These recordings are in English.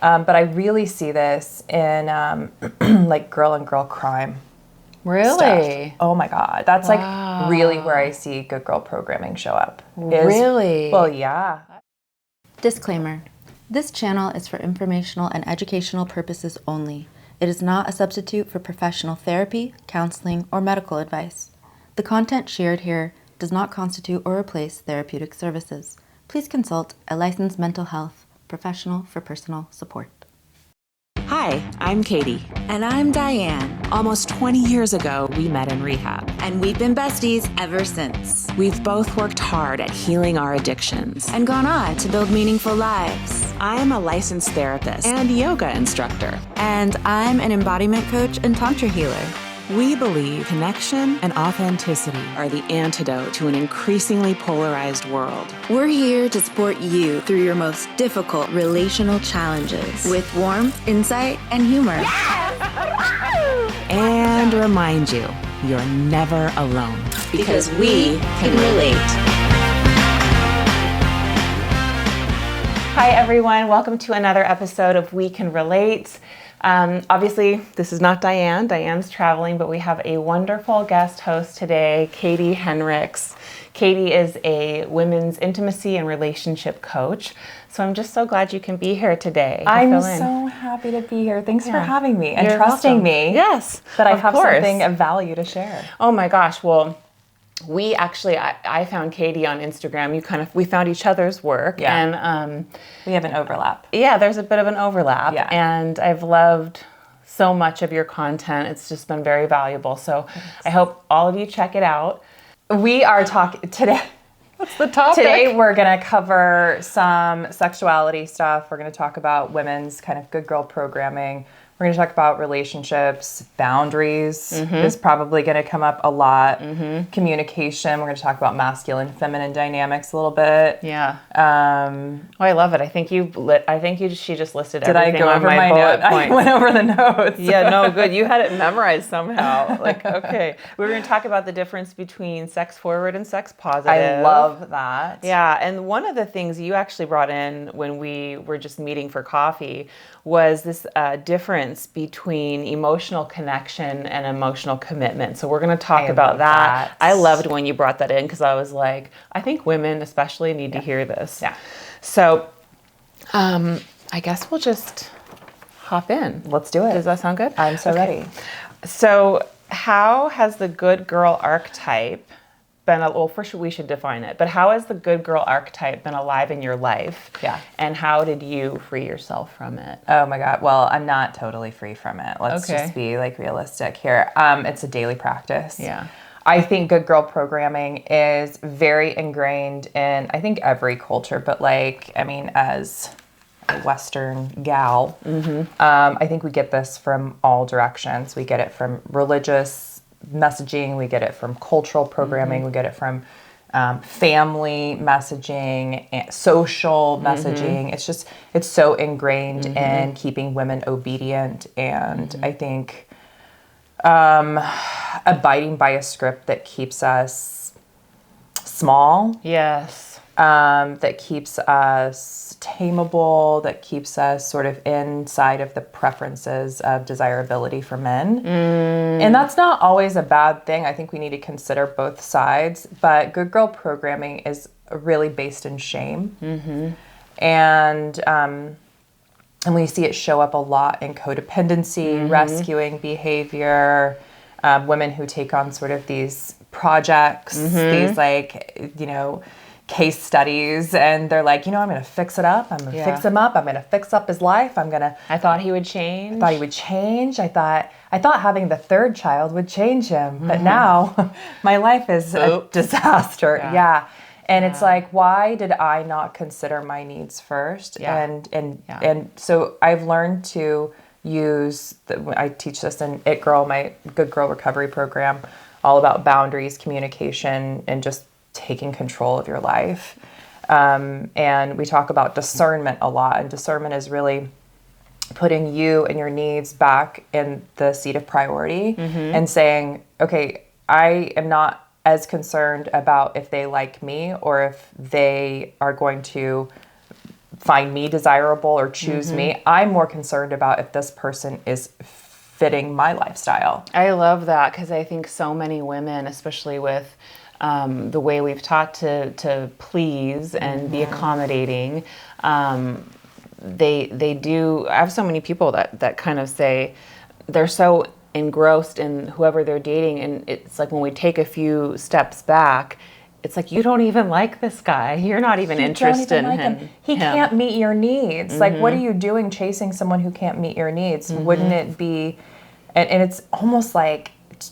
But I really see this in like girl and girl crime. Really? Stuff. Oh my God. That's like really where I see good girl programming show up. Really? Well, yeah. Disclaimer. This channel is for informational and educational purposes only. It is not a substitute for professional therapy, counseling, or medical advice. The content shared here does not constitute or replace therapeutic services. Please consult a licensed mental health professional for personal support. Hi, I'm Katie. And I'm Diane. Almost 20 years ago, we met in rehab. And we've been besties ever since. We've both worked hard at healing our addictions. And gone on to build meaningful lives. I am a licensed therapist and yoga instructor. And I'm an embodiment coach and tantra healer. We believe connection and authenticity are the antidote to an increasingly polarized world. We're here to support you through your most difficult relational challenges with warmth, insight, and humor. And remind you, you're never alone. Because we can relate. Hi, everyone. Welcome to another episode of We Can Relate. Obviously, this is not Diane. Diane's traveling, but we have a wonderful guest host today, Katie Henricks. Katie is a women's intimacy and relationship coach. So I'm just so glad you can be here today. I'm so happy to be here. Thanks for having me and You're trusting welcome. me. Yes, that I of have course. something of value to share. Oh my gosh. Well, we actually, I found Katie on Instagram. We found each other's work. Yeah. And we have an overlap. Yeah, there's a bit of an overlap. Yeah. And I've loved so much of your content. It's just been very valuable. So I hope all of you check it out. We are talking today. What's the topic? Today we're going to cover some sexuality stuff. We're going to talk about women's kind of good girl programming. We're going to talk about relationships, boundaries is probably going to come up a lot. Communication. We're going to talk about masculine, feminine dynamics a little bit. Yeah. I love it. I think she just listed Did everything I go on over my my bullet note? points. I went over the notes. Yeah, no, good. You had it memorized somehow. Okay. We're going to talk about the difference between sex forward and sex positive. I love that. Yeah, and one of the things you actually brought in when we were just meeting for coffee was this difference between emotional connection and emotional commitment. So we're going to talk about that. I loved when you brought that in because I was like, I think women especially need to hear this. Yeah. So I guess we'll just hop in. Let's do it. Does that sound good? I'm so ready. So how has the good girl archetype been, well, first we should define it, but how has the good girl archetype been alive in your life? Yeah. And how did you free yourself from it? Oh my God. Well, I'm not totally free from it. Let's just be like realistic here. It's a daily practice. Yeah. I think good girl programming is very ingrained in, I think, every culture, but as a Western gal, I think we get this from all directions. We get it from religious messaging, we get it from cultural programming, we get it from family messaging, and social messaging. It's so ingrained in keeping women obedient, and I think abiding by a script that keeps us small. Yes. That keeps us tameable, that keeps us sort of inside of the preferences of desirability for men. And that's not always a bad thing. I think we need to consider both sides, but good girl programming is really based in shame. And we see it show up a lot in codependency, rescuing behavior, women who take on sort of these projects, these case studies, and they're like, I'm going to fix it up. I'm going to fix him up. I'm going to fix up his life. I thought he would change. I thought having the third child would change him, but now my life is a disaster. Yeah. And it's like, why did I not consider my needs first? Yeah. And so I've learned to use, I teach this in It Girl, my Good Girl Recovery program, all about boundaries, communication, and just taking control of your life. And we talk about discernment a lot, and discernment is really putting you and your needs back in the seat of priority and saying, okay, I am not as concerned about if they like me or if they are going to find me desirable or choose me. I'm more concerned about if this person is fitting my lifestyle. I love that, because I think so many women, especially with the way we've taught to please and be accommodating, they do. I have so many people that kind of say they're so engrossed in whoever they're dating, and it's like when we take a few steps back, it's like, you don't even like this guy. You're not even interested in him. He can't meet your needs. Like, what are you doing chasing someone who can't meet your needs? Wouldn't it be, and it's almost like,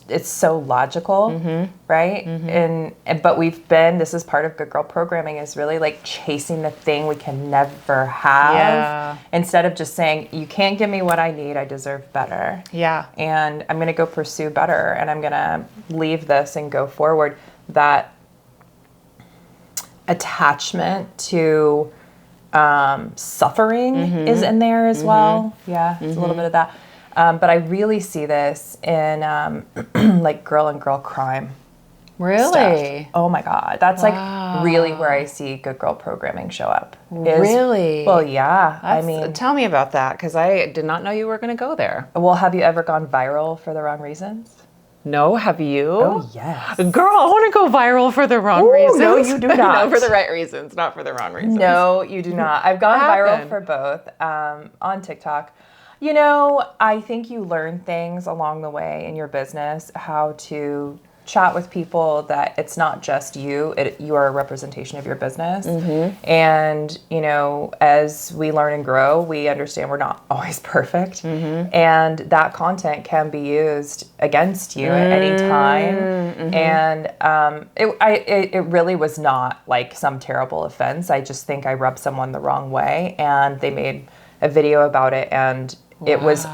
it's so logical, right? But this is part of Good Girl programming, is really like chasing the thing we can never have, instead of just saying, you can't give me what I need, I deserve better. Yeah. And I'm going to go pursue better, and I'm going to leave this and go forward. That attachment to suffering is in there as well. Yeah, it's a little bit of that. But I really see this in like girl and girl crime. Really? Stuff. Oh my God. That's like really where I see Good Girl programming show up. Really? Well, yeah. I mean, tell me about that, because I did not know you were going to go there. well, have you ever gone viral for the wrong reasons? No, have you? Oh, yes. Girl, I want to go viral for the wrong reasons. No, you do not. No, for the right reasons, not for the wrong reasons. No, you do not. I've gone viral for both on TikTok. You know, I think you learn things along the way in your business, how to chat with people, that it's not just you, you are a representation of your business. And, you know, as we learn and grow, we understand we're not always perfect. And that content can be used against you at any time. And it really was not like some terrible offense. I just think I rubbed someone the wrong way, and they made a video about it, and it was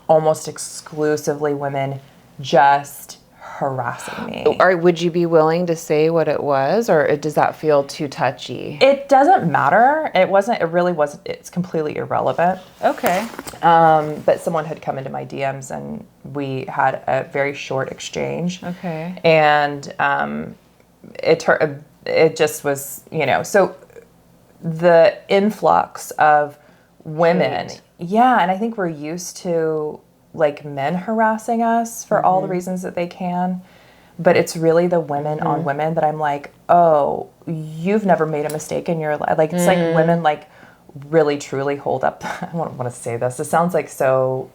almost exclusively women just harassing me. Or would you be willing to say what it was, or does that feel too touchy? It doesn't matter. It really wasn't. It's completely irrelevant. Okay. But someone had come into my DMs, and we had a very short exchange. Okay. And it just was, you know, so the influx of women. Yeah, and I think we're used to like men harassing us for all the reasons that they can, but it's really the women on women that I'm like, oh, you've never made a mistake in your life. Like, it's like women like really truly hold up. I don't want to say this. It sounds like so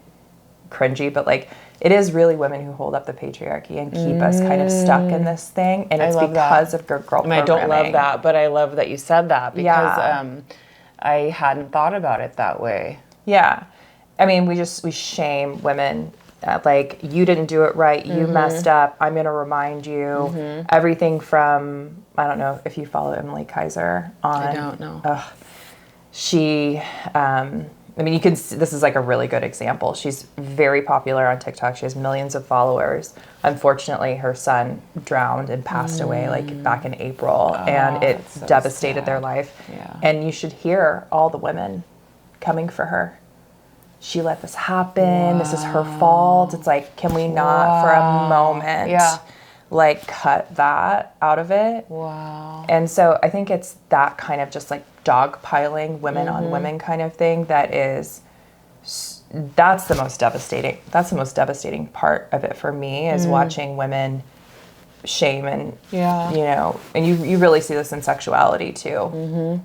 cringy, but like it is really women who hold up the patriarchy and keep us kind of stuck in this thing, and it's because of Good Girl programming. I don't love that, but I love that you said that, because I hadn't thought about it that way. Yeah. I mean, we shame women. Like, you didn't do it right. You messed up. I'm going to remind you. Everything from, I don't know if you follow Emily Kaiser on. I don't know. She, I mean, you can see, this is like a really good example. She's very popular on TikTok. She has millions of followers. Unfortunately, her son drowned and passed away like back in April, and it so devastated their life. Yeah. And you should hear all the women coming for her. She let this happen. This is her fault. It's like, can we not for a moment like cut that out of it? Wow. And so I think it's that kind of just like dogpiling women on women kind of thing that's the most devastating. That's the most devastating part of it for me, is watching women shame and, you know, and you really see this in sexuality too.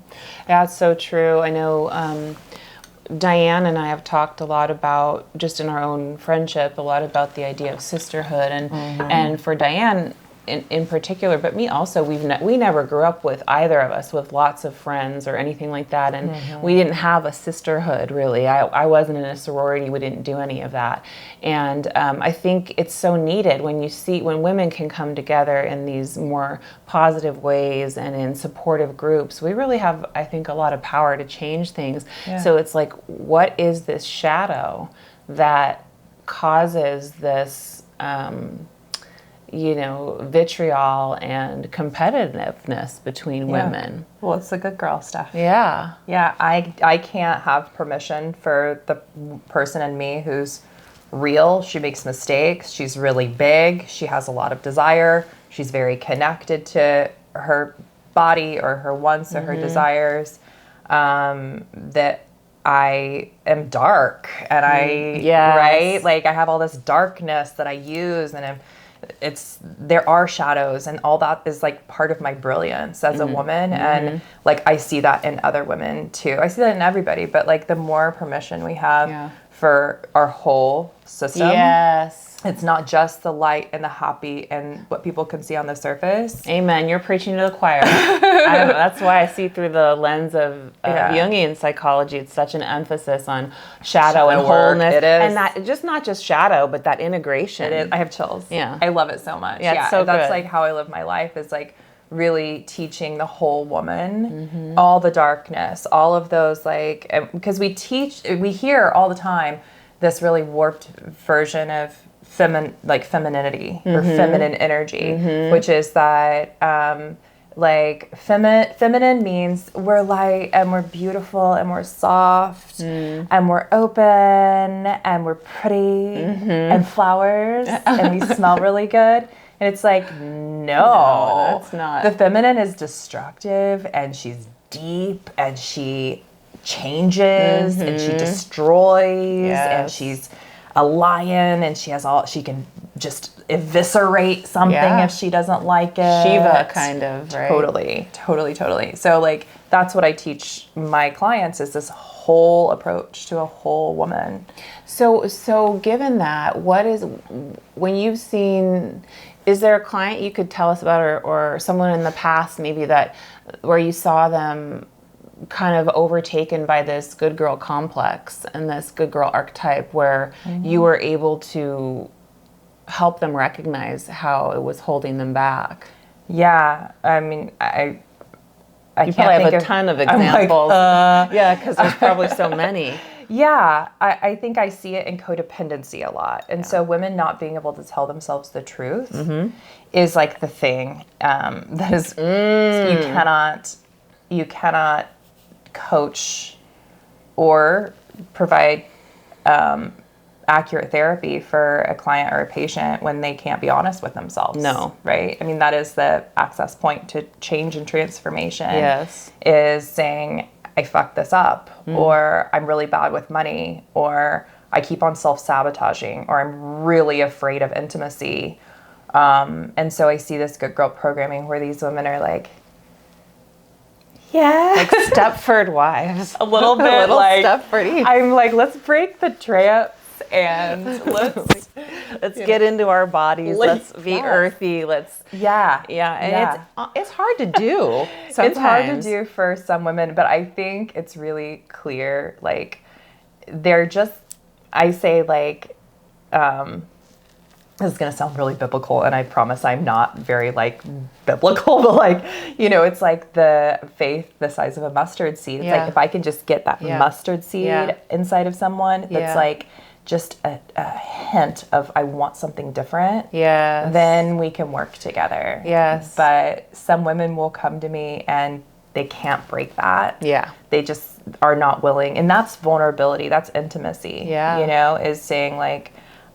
Yeah, it's so true. I know Diane and I have talked a lot about, just in our own friendship, a lot about the idea of sisterhood, and for Diane in particular, but me also, we never grew up with, either of us, with lots of friends or anything like that, and we didn't have a sisterhood really. I wasn't in a sorority. We didn't do any of that, and I think it's so needed when women can come together in these more positive ways and in supportive groups. We really have, I think, a lot of power to change things. So it's like, what is this shadow that causes this vitriol and competitiveness between women? Well, it's the good girl stuff. Yeah. Yeah, I can't have permission for the person in me who's real. She makes mistakes. She's really big. She has a lot of desire. She's very connected to her body or her wants or her desires. that I am dark and yes. right? Like I have all this darkness that I use, and there are shadows, and all that is like part of my brilliance as a woman. And like, I see that in other women too. I see that in everybody, but like the more permission we have for our whole system. Yes. It's not just the light and the happy and what people can see on the surface. Amen. You're preaching to the choir. That's why I see through the lens of Jungian psychology. It's such an emphasis on shadow and wholeness. It is. And that just not just shadow, but that integration. It is. I have chills. Yeah. I love it so much. Yeah. It's so that's good. like how I live my life, is like really teaching the whole woman, all the darkness, all of those, like, because we hear all the time this really warped version of femininity or feminine energy, which is that like feminine means we're light and we're beautiful and we're soft and we're open and we're pretty and flowers and we smell really good. And it's like, no, that's not. The feminine is destructive, and she's deep, and she changes and she destroys, and she's a lion, and she can just eviscerate something if she doesn't like it. Shiva kind of, right? Totally. So like, that's what I teach my clients, is this whole approach to a whole woman. So given that, when you've seen, is there a client you could tell us about, or someone in the past maybe where you saw them kind of overtaken by this good girl complex and this good girl archetype, where you were able to help them recognize how it was holding them back? Yeah, I mean, I you can't probably think have a ton of examples. Yeah, because there's probably so many. Yeah, I think I see it in codependency a lot. And so women not being able to tell themselves the truth is like the thing that is, you cannot coach or provide accurate therapy for a client or a patient when they can't be honest with themselves. No. Right? I mean, that is the access point to change and transformation. Yes. Is saying, I fucked this up, or I'm really bad with money, or I keep on self-sabotaging, or I'm really afraid of intimacy. And so I see this good girl programming where these women are like, like Stepford wives. A little bit like, Stepford. I'm like, let's break the trance and let's get into our bodies. Let's be earthy. And it's hard to do sometimes. It's hard to do for some women, but I think it's really clear, like, they're just, I say, like, this is going to sound really biblical, and I promise I'm not very, like, biblical, but, like, you know, it's like the faith the size of a mustard seed. It's like, if I can just get that mustard seed inside of someone that's like just a hint of, I want something different, then we can work together. Yes. But some women will come to me and they can't break that. Yeah. They just are not willing. And that's vulnerability. That's intimacy. Yeah. You know, is saying, like,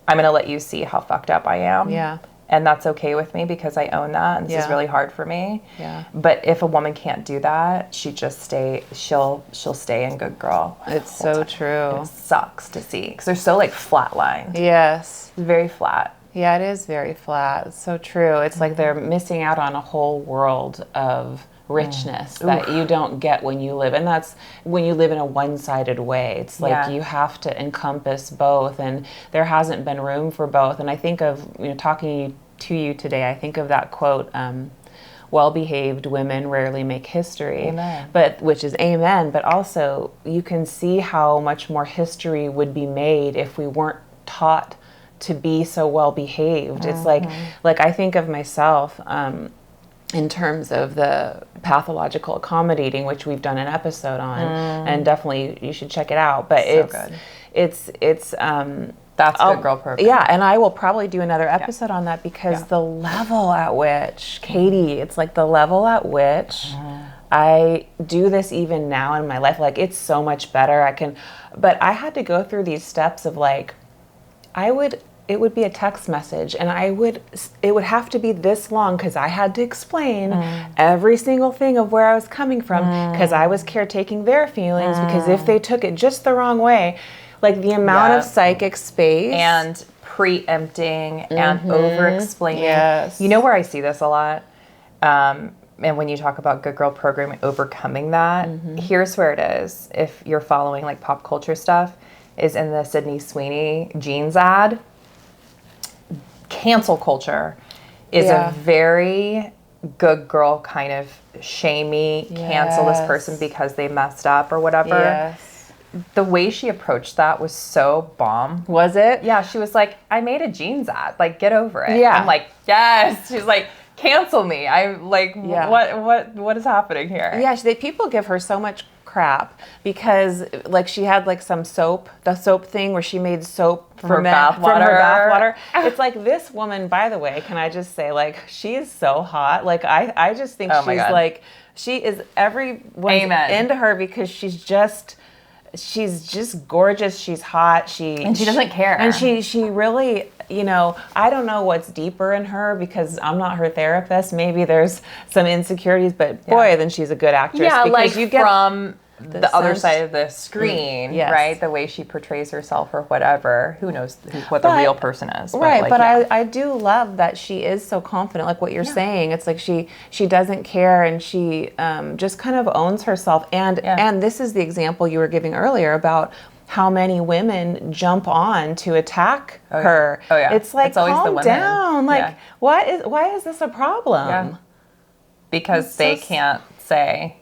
I'm going to let you see how fucked up I am. Yeah. And that's okay with me because I own that. And this is really hard for me. Yeah. But if a woman can't do that, she'll stay in good girl. It's so true. It sucks to see because they're so, like, flatlined. Yes. Very flat. Yeah, it is very flat. It's so true. It's like they're missing out on a whole world of richness that you don't get when you live. And that's when you live in a one-sided way. It's like you have to encompass both, and there hasn't been room for both. And I think of, you know, talking to you today, I think of that quote, well-behaved women rarely make history. Amen. Which is amen, but also you can see how much more history would be made if we weren't taught to be so well-behaved. It's like I think of myself, in terms of the pathological accommodating, which we've done an episode on, and definitely you should check it out. But it's that's good girl program. Yeah, and I will probably do another episode on that because the level at which, Katie, it's like the level at which I do this even now in my life. Like, it's so much better. But I had to go through these steps of, like, I would it would be a text message, and it would have to be this long because I had to explain every single thing of where I was coming from because I was caretaking their feelings because if they took it just the wrong way, like the amount of psychic space and preempting and over-explaining. Yes. You know where I see this a lot? And when you talk about good girl programming, overcoming that, here's where it is. If you're following like pop culture stuff, is in the Sydney Sweeney jeans ad. Cancel culture is a very good girl kind of shamey, cancel this person because they messed up or whatever. Yes. The way she approached that was so bomb. Was it? Yeah, she was like, I made a jeans ad. Like, get over it. Yeah. I'm like, yes. She's like, cancel me. I'm like, what is happening here? Yeah, people give her so much crap because like she had like the soap thing where she made soap from her bath water. It's like, this woman, by the way, can I just say, like, she is so hot. Like I just think like, she is everyone's into her because she's just gorgeous. She's hot. And she doesn't care. And she really, I don't know what's deeper in her because I'm not her therapist. Maybe there's some insecurities, but boy, then she's a good actress. Yeah, because like you get from the other side of the screen, right? The way she portrays herself or whatever. Who knows what the real person is. Right, like, but I do love that she is so confident, like what you're saying. It's like she doesn't care, and she just kind of owns herself. And this is the example you were giving earlier about how many women jump on to attack her. Oh yeah. It's like, always the calm women. down. Like, why is this a problem? Yeah. Because they can't say,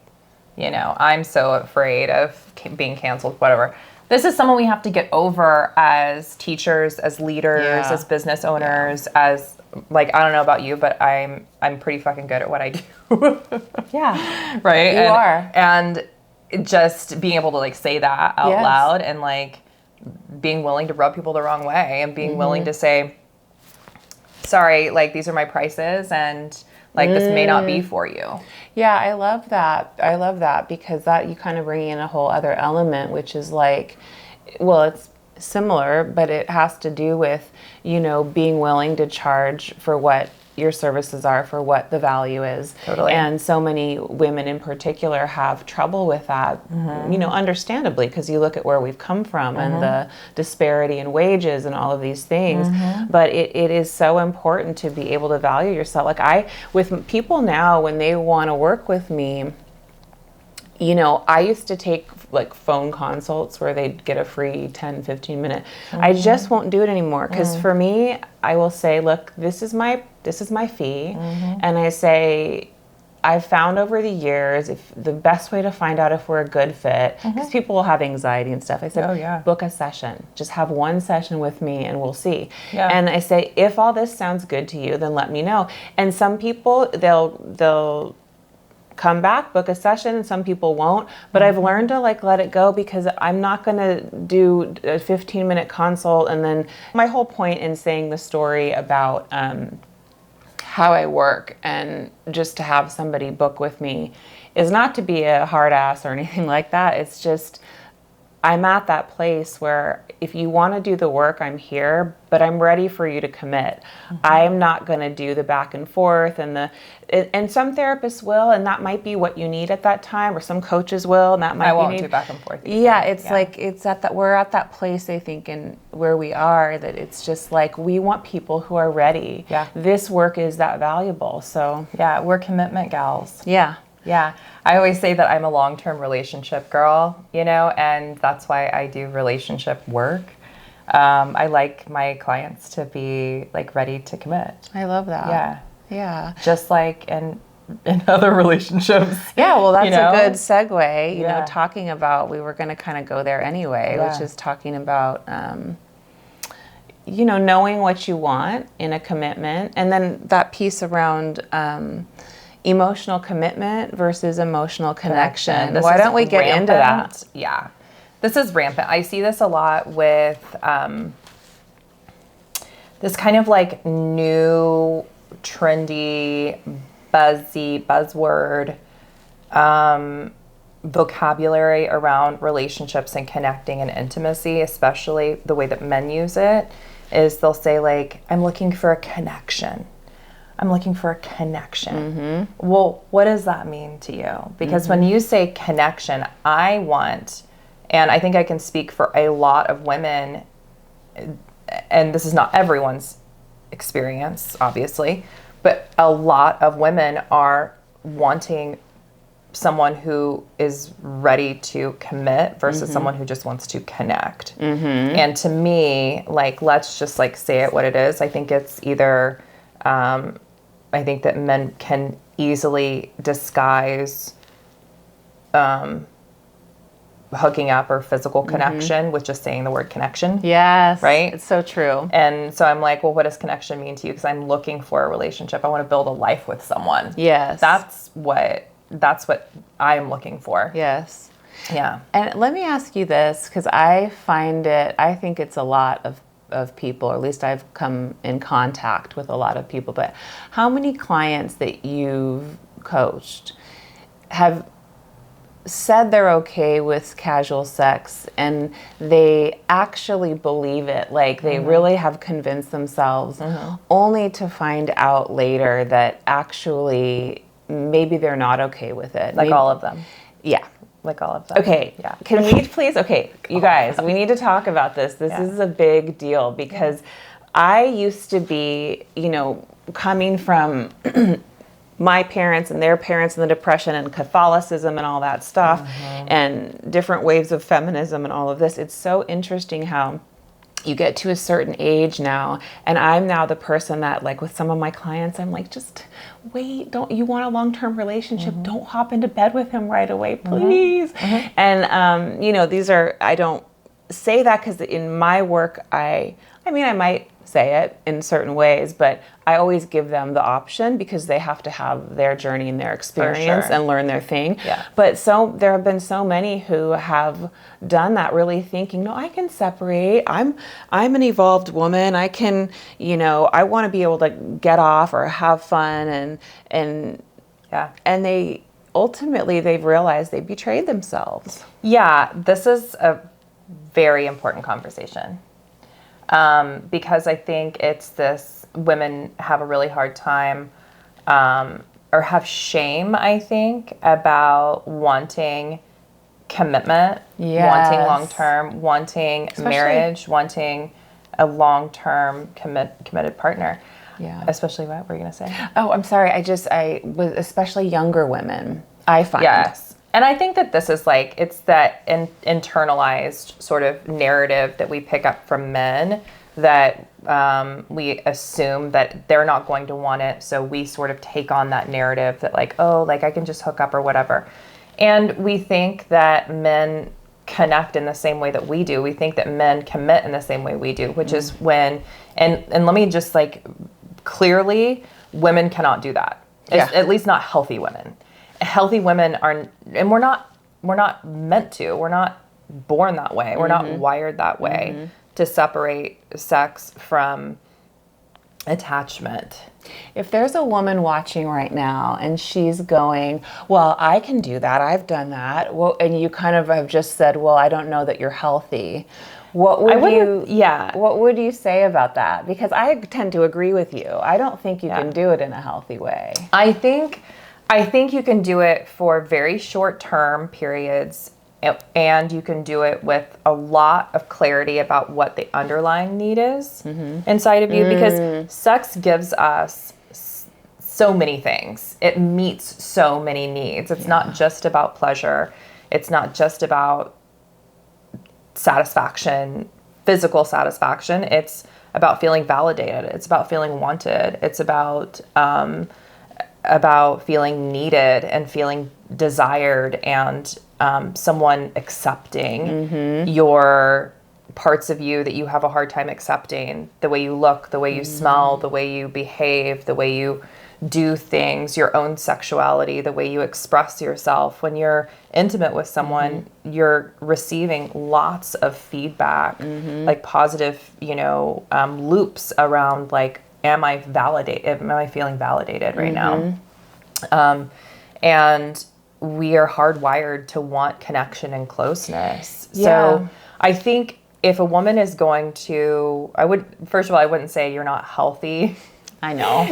I'm so afraid of being canceled, whatever. This is someone we have to get over as teachers, as leaders, as business owners, as, like, I don't know about you, but I'm pretty fucking good at what I do. Yeah. Right? You are. And just being able to, like, say that out loud and, like, being willing to rub people the wrong way and being willing to say, sorry, like, these are my prices and, like, this may not be for you. Yeah, I love that because that you kind of bring in a whole other element, which is like, well, it's similar, but it has to do with, being willing to charge for what your services are, for what the value is. Totally. And so many women in particular have trouble with that, understandably, because you look at where we've come from and the disparity in wages and all of these things. But it is so important to be able to value yourself. Like with people now, when they want to work with me, I used to take like phone consults where they'd get a free 10, 15 minute. I just won't do it anymore because for me, I will say, look, this is my fee. And I say, I've found over the years, if the best way to find out if we're a good fit, because people will have anxiety and stuff. I said, book a session. Just have one session with me and we'll see. Yeah. And I say, if all this sounds good to you, then let me know. And some people, they'll come back, book a session, and some people won't. But I've learned to like let it go because I'm not going to do a 15-minute consult. And then my whole point in saying the story about how I work and just to have somebody book with me is not to be a hard ass or anything like that. It's just I'm at that place where if you want to do the work, I'm here, but I'm ready for you to commit. I'm not going to do the back and forth and some therapists will, and that might be what you need at that time, or some coaches will, and that might be. I won't do back and forth either. Yeah, it's like we're at that place, I think, in where we are, that it's just like we want people who are ready. Yeah. This work is that valuable. So yeah, we're commitment gals. Yeah. Yeah. I always say that I'm a long-term relationship girl, and that's why I do relationship work. I like my clients to be like ready to commit. I love that. Yeah. Yeah. Just like in other relationships. Yeah, well, that's a good segue, talking about, we were going to kind of go there anyway, which is talking about, knowing what you want in a commitment. And then that piece around emotional commitment versus emotional connection. Why don't we get into that? Yeah. This is rampant. I see this a lot with this kind of like new, trendy, buzzword vocabulary around relationships and connecting and intimacy, especially the way that men use it, is they'll say like, I'm looking for a connection. I'm looking for a connection. Well, what does that mean to you? Because when you say connection, I want, and I think I can speak for a lot of women, and this is not everyone's experience, obviously, but a lot of women are wanting someone who is ready to commit versus someone who just wants to connect. And to me, like, let's just like say it what it is. I think it's either, I think that men can easily disguise hooking up or physical connection with just saying the word connection. Yes. Right? It's so true. And so I'm like, well, what does connection mean to you? Because I'm looking for a relationship. I want to build a life with someone. Yes. That's what I'm looking for. Yes. Yeah. And let me ask you this, because I think it's a lot of people, or at least I've come in contact with a lot of people, but how many clients that you've coached have said they're okay with casual sex and they actually believe it, like they really have convinced themselves, only to find out later that actually maybe they're not okay with it? Like all of them. Yeah. Like all of them. Okay. Yeah. Can we please? Okay, you guys, we need to talk about this. This is a big deal because I used to be, coming from my parents and their parents and the Depression and Catholicism and all that stuff and different waves of feminism and all of this. It's so interesting how you get to a certain age now, and I'm now the person that, like, with some of my clients, I'm like, just wait, don't you want a long-term relationship? Don't hop into bed with him right away, please. And, these are, I don't say that because in my work, I might say it in certain ways, but I always give them the option because they have to have their journey and their experience and learn their thing. Yeah. But there have been so many who have done that, really thinking, no, I can separate. I'm an evolved woman. I can, I want to be able to get off or have fun and they ultimately they've realized they betrayed themselves. Yeah, this is a very important conversation. Because I think it's this, women have a really hard time, or have shame, I think, about wanting commitment, wanting long-term, wanting marriage, wanting a long-term committed partner. Yeah. Especially what were you going to say? Oh, I'm sorry. I was especially younger women, I find. Yes. And I think that this is like, it's that internalized sort of narrative that we pick up from men that we assume that they're not going to want it. So we sort of take on that narrative that like, oh, like I can just hook up or whatever. And we think that men connect in the same way that we do. We think that men commit in the same way we do, which is when, and let me just like, clearly women cannot do that. At least not healthy women. Healthy women are, and we're not meant to. We're not born that way. We're not wired that way to separate sex from attachment. If there's a woman watching right now and she's going, well, I can do that. I've done that. Well, and you kind of have just said, well, I don't know that you're healthy. What would you say about that? Because I tend to agree with you. I don't think you can do it in a healthy way. I think you can do it for very short-term periods, and you can do it with a lot of clarity about what the underlying need is inside of you, because sex gives us so many things. It meets so many needs. It's not just about pleasure. It's not just about satisfaction, physical satisfaction. It's about feeling validated. It's about feeling wanted. It's about feeling needed and feeling desired, and someone accepting your parts of you that you have a hard time accepting, the way you look, the way you smell, the way you behave, the way you do things, your own sexuality, the way you express yourself. When you're intimate with someone, you're receiving lots of feedback, like positive, loops around like, am I validated? Am I feeling validated right now? And we are hardwired to want connection and closeness. So I think if a woman is going to, first of all, I wouldn't say you're not healthy. I know.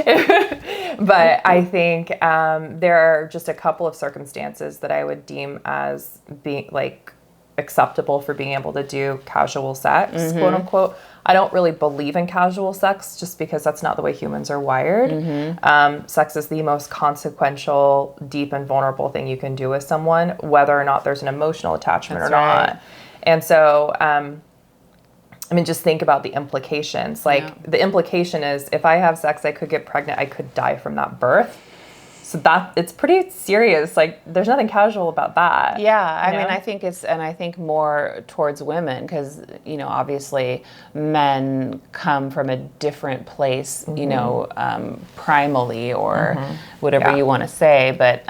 But I think there are just a couple of circumstances that I would deem as being like acceptable for being able to do casual sex, quote unquote. I don't really believe in casual sex just because that's not the way humans are wired. Sex is the most consequential, deep, and vulnerable thing you can do with someone, whether or not there's an emotional attachment or not. And so, I mean, just think about the implications. Like, the implication is if I have sex, I could get pregnant, I could die from that birth. So it's pretty serious. Like, there's nothing casual about that. Yeah, I mean, I think more towards women because, you know, obviously men come from a different place, you know, primally or whatever you want to say. But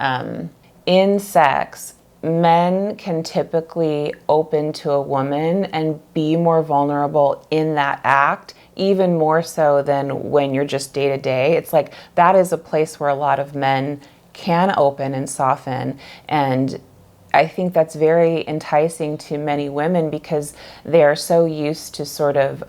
in sex, men can typically open to a woman and be more vulnerable in that act, even more so than when you're just day to day. It's like that is a place where a lot of men can open and soften. And I think that's very enticing to many women because they are so used to sort of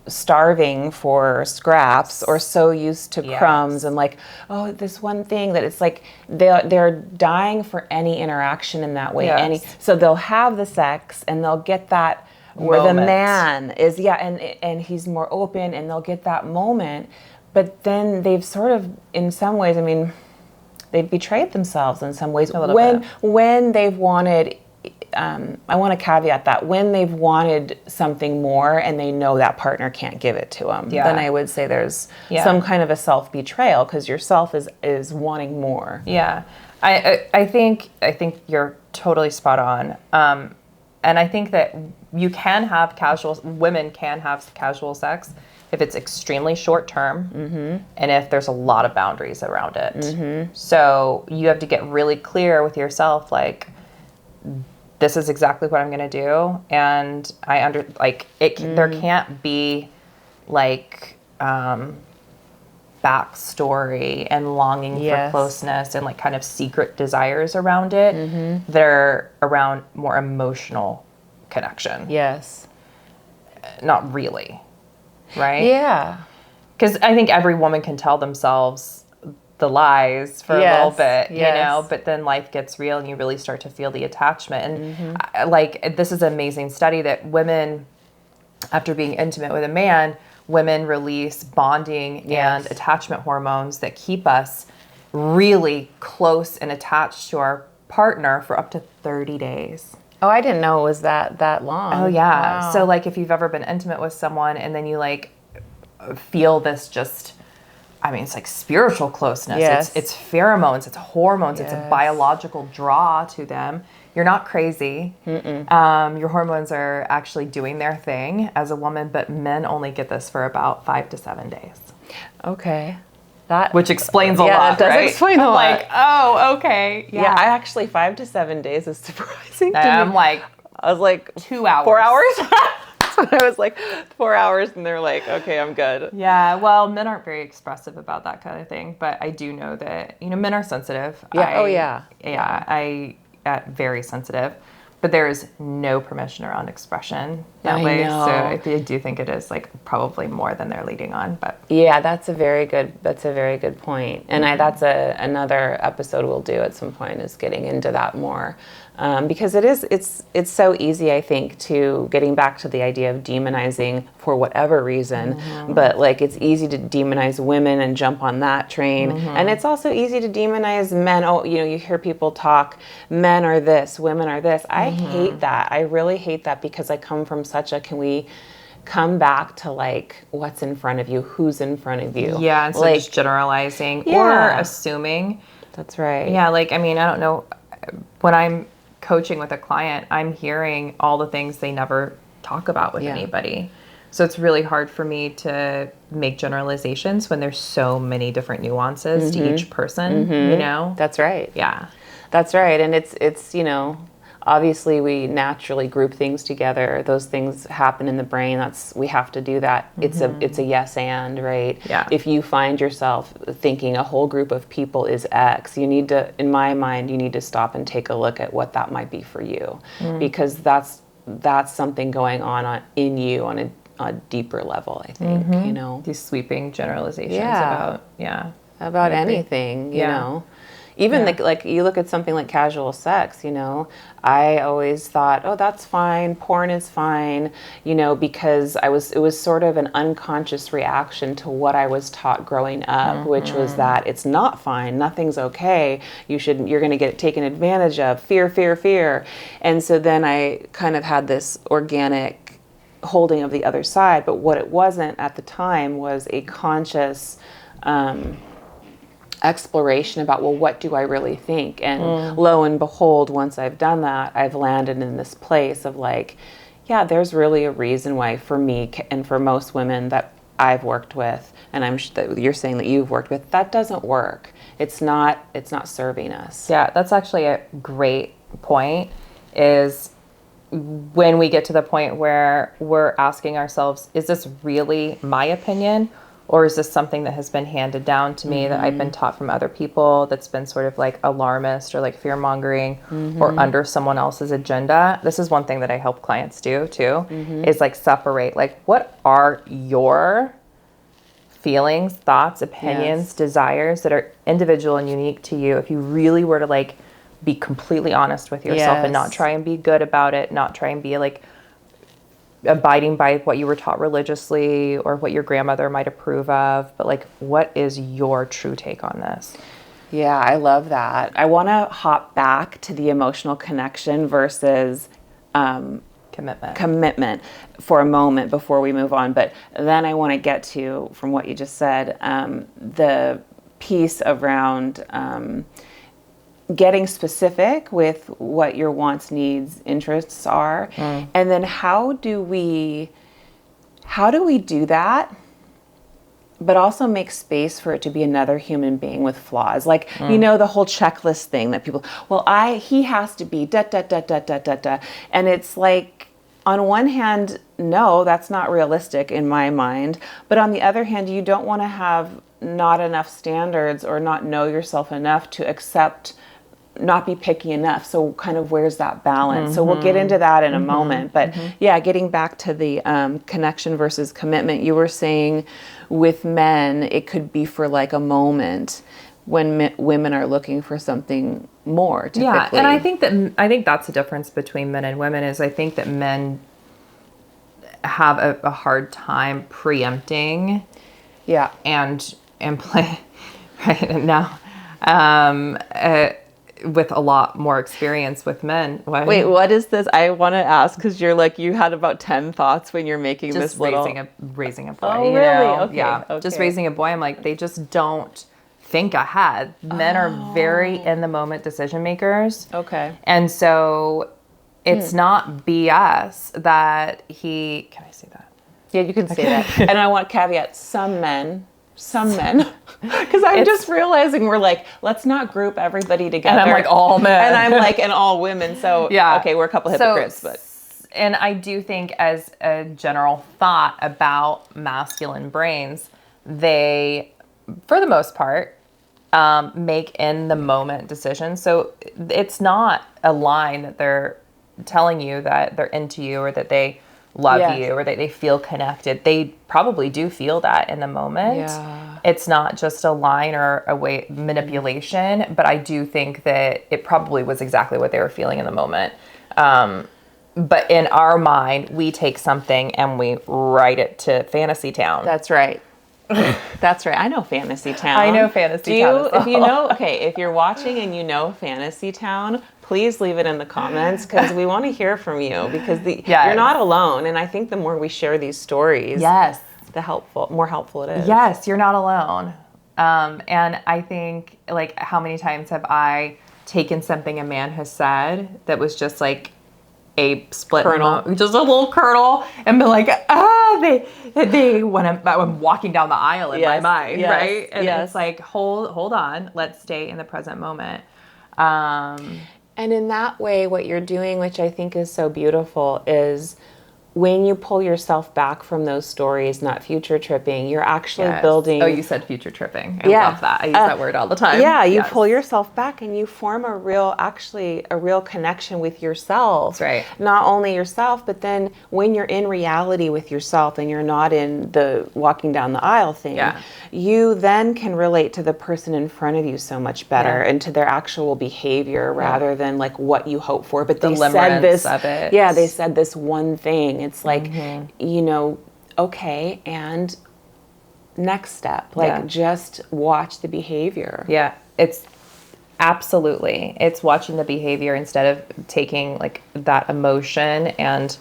starving for scraps or so used to crumbs and like, oh, this one thing that it's like they're dying for any interaction in that way. So they'll have the sex and they'll get that where the man is, and he's more open and they'll get that moment. But then they've sort of, in some ways, I mean, they've betrayed themselves in some ways when they've wanted, I want to caveat that, when they've wanted something more and they know that partner can't give it to them, then I would say there's some kind of a self-betrayal because yourself is wanting more. Yeah. I think you're totally spot on. And I think that women can have casual sex if it's extremely short term and if there's a lot of boundaries around it. So you have to get really clear with yourself, like, this is exactly what I'm going to do. And there can't be like, backstory and longing for closeness and like kind of secret desires around it. They're around more emotional connection. Yes. Not really. Right? Yeah. Because I think every woman can tell themselves the lies for a little bit, you know, but then life gets real and you really start to feel the attachment. And like, this is an amazing study that women, after being intimate with a man, women release bonding and attachment hormones that keep us really close and attached to our partner for up to 30 days. Oh, I didn't know it was that long. Oh, yeah. Wow. So, like, if you've ever been intimate with someone and then you, like, feel this just, I mean, it's like spiritual closeness. It's pheromones. It's hormones. It's a biological draw to them. You're not crazy. Your hormones are actually doing their thing as a woman, but men only get this for about 5 to 7 days. Okay. Which explains a lot, that does right? explain a lot. Like, oh, okay. Yeah, I actually 5 to 7 days is surprising to me. I'm like, I was like 2 hours. 4 hours? That's what I was like, 4 hours, and they're like, okay, I'm good. Yeah, well, men aren't very expressive about that kind of thing, but I do know that, you know, men are sensitive. Yeah. I very sensitive. But there is no permission around expression that way. So I do think it is like probably more than they're leading on. But yeah, that's a very good point. And that's another episode we'll do at some point, is getting into that more. Because it's so easy, I think, to getting back to the idea of demonizing for whatever reason, but like it's easy to demonize women and jump on that train. And it's also easy to demonize men. Oh, you know, you hear people talk, men are this, women are this. I hate that. I really hate that because I come from such a, can we come back to like what's in front of you, who's in front of you? Yeah, instead of just generalizing or assuming. That's right. Yeah, like, I mean, I don't know, when I'm coaching with a client, I'm hearing all the things they never talk about with anybody. So it's really hard for me to make generalizations when there's so many different nuances to each person, you know? That's right. Yeah. That's right. And it's, you know, obviously we naturally group things together. Those things happen in the brain. We have to do that. It's a yes and, right? Yeah. If you find yourself thinking a whole group of people is X, you need to, in my mind, you need to stop and take a look at what that might be for you. Because that's something going on in you on a deeper level, I think, you know. These sweeping generalizations Yeah. about anything, you Yeah. know. Even like you look at something like casual sex, you know, I always thought, oh, that's fine, porn is fine, you know, because it was sort of an unconscious reaction to what I was taught growing up, which was that it's not fine, nothing's okay, you're going to get taken advantage of, fear, fear, fear. And so then I kind of had this organic holding of the other side, but what it wasn't at the time was a conscious exploration about, well, what do I really think? And lo and behold, once I've done that, I've landed in this place of like, yeah, there's really a reason why for me and for most women that I've worked with, and that you're saying that you've worked with, that doesn't work. It's not serving us. Yeah, that's actually a great point, is when we get to the point where we're asking ourselves, is this really my opinion? Or is this something that has been handed down to me that I've been taught from other people, that's been sort of like alarmist or like fear-mongering or under someone else's agenda? This is one thing that I help clients do too, is like separate, like, what are your feelings, thoughts, opinions, desires that are individual and unique to you? If you really were to like be completely honest with yourself and not try and be good about it, not try and be like abiding by what you were taught religiously or what your grandmother might approve of, but like, what is your true take on this? Yeah, I love that. I want to hop back to the emotional connection versus commitment for a moment before we move on. But then I want to get to, from what you just said, the piece around getting specific with what your wants, needs, interests are. And then how do we do that, but also make space for it to be another human being with flaws? Like, you know, the whole checklist thing that people, well, he has to be da, da, da, da, da, da, da. And it's like, on one hand, no, that's not realistic in my mind. But on the other hand, you don't want to have not enough standards or not know yourself enough to accept, not be picky enough. So kind of, where's that balance? So we'll get into that in a moment. But yeah, getting back to the connection versus commitment, you were saying with men, it could be for like a moment when women are looking for something more typically. Yeah, and I think that's the difference between men and women, is I think that men have a hard time preempting and play right now. With a lot more experience with men. Wait, what is this? I want to ask, because you're like, you had about 10 thoughts when you're making just this little... raising a boy. Oh, you really? know? Okay. Yeah, okay. Just raising a boy. I'm like, they just don't think ahead. Men are very in the moment decision makers. Okay. And so it's not BS that can I say that? Yeah, you can say that. And I want caveat, some men, because I'm just realizing we're like, let's not group everybody together. And I'm like, all men. And I'm like, and all women. So yeah, okay, we're a couple hypocrites, but. And I do think, as a general thought about masculine brains, they, for the most part, make in the moment decisions. So it's not a line that they're telling you that they're into you or that they love you or that they feel connected. They probably do feel that in the moment. Yeah. It's not just a line or a way manipulation, but I do think that it probably was exactly what they were feeling in the moment. But in our mind, we take something and we write it to Fantasy Town. That's right. That's right. I know Fantasy Town. I know Fantasy Town as well. If you know, if you're watching and you know Fantasy Town, please leave it in the comments, because we want to hear from you, because you're not alone. And I think the more we share these stories, the more helpful it is. Yes, you're not alone. And I think, like, how many times have I taken something a man has said that was just like a split kernel, just a little kernel, and been like, they when I'm walking down the aisle in my mind, right? And it's like, hold on, let's stay in the present moment. And in that way, what you're doing, which I think is so beautiful, is when you pull yourself back from those stories, not future tripping, you're actually building. Oh, you said future tripping. I Yeah. love that. I use that word all the time. Yeah, you Yes. pull yourself back and you form a real connection with yourself. That's right. Not only yourself, but then when you're in reality with yourself and you're not in the walking down the aisle thing, Yeah. you then can relate to the person in front of you so much better Yeah. and to their actual behavior rather than like what you hope for. But The they said this, limerence of it. yeah, they said this one thing. It's like, Mm-hmm. Okay, and next step, like just watch the behavior. Yeah, it's absolutely. It's watching the behavior instead of taking like that emotion and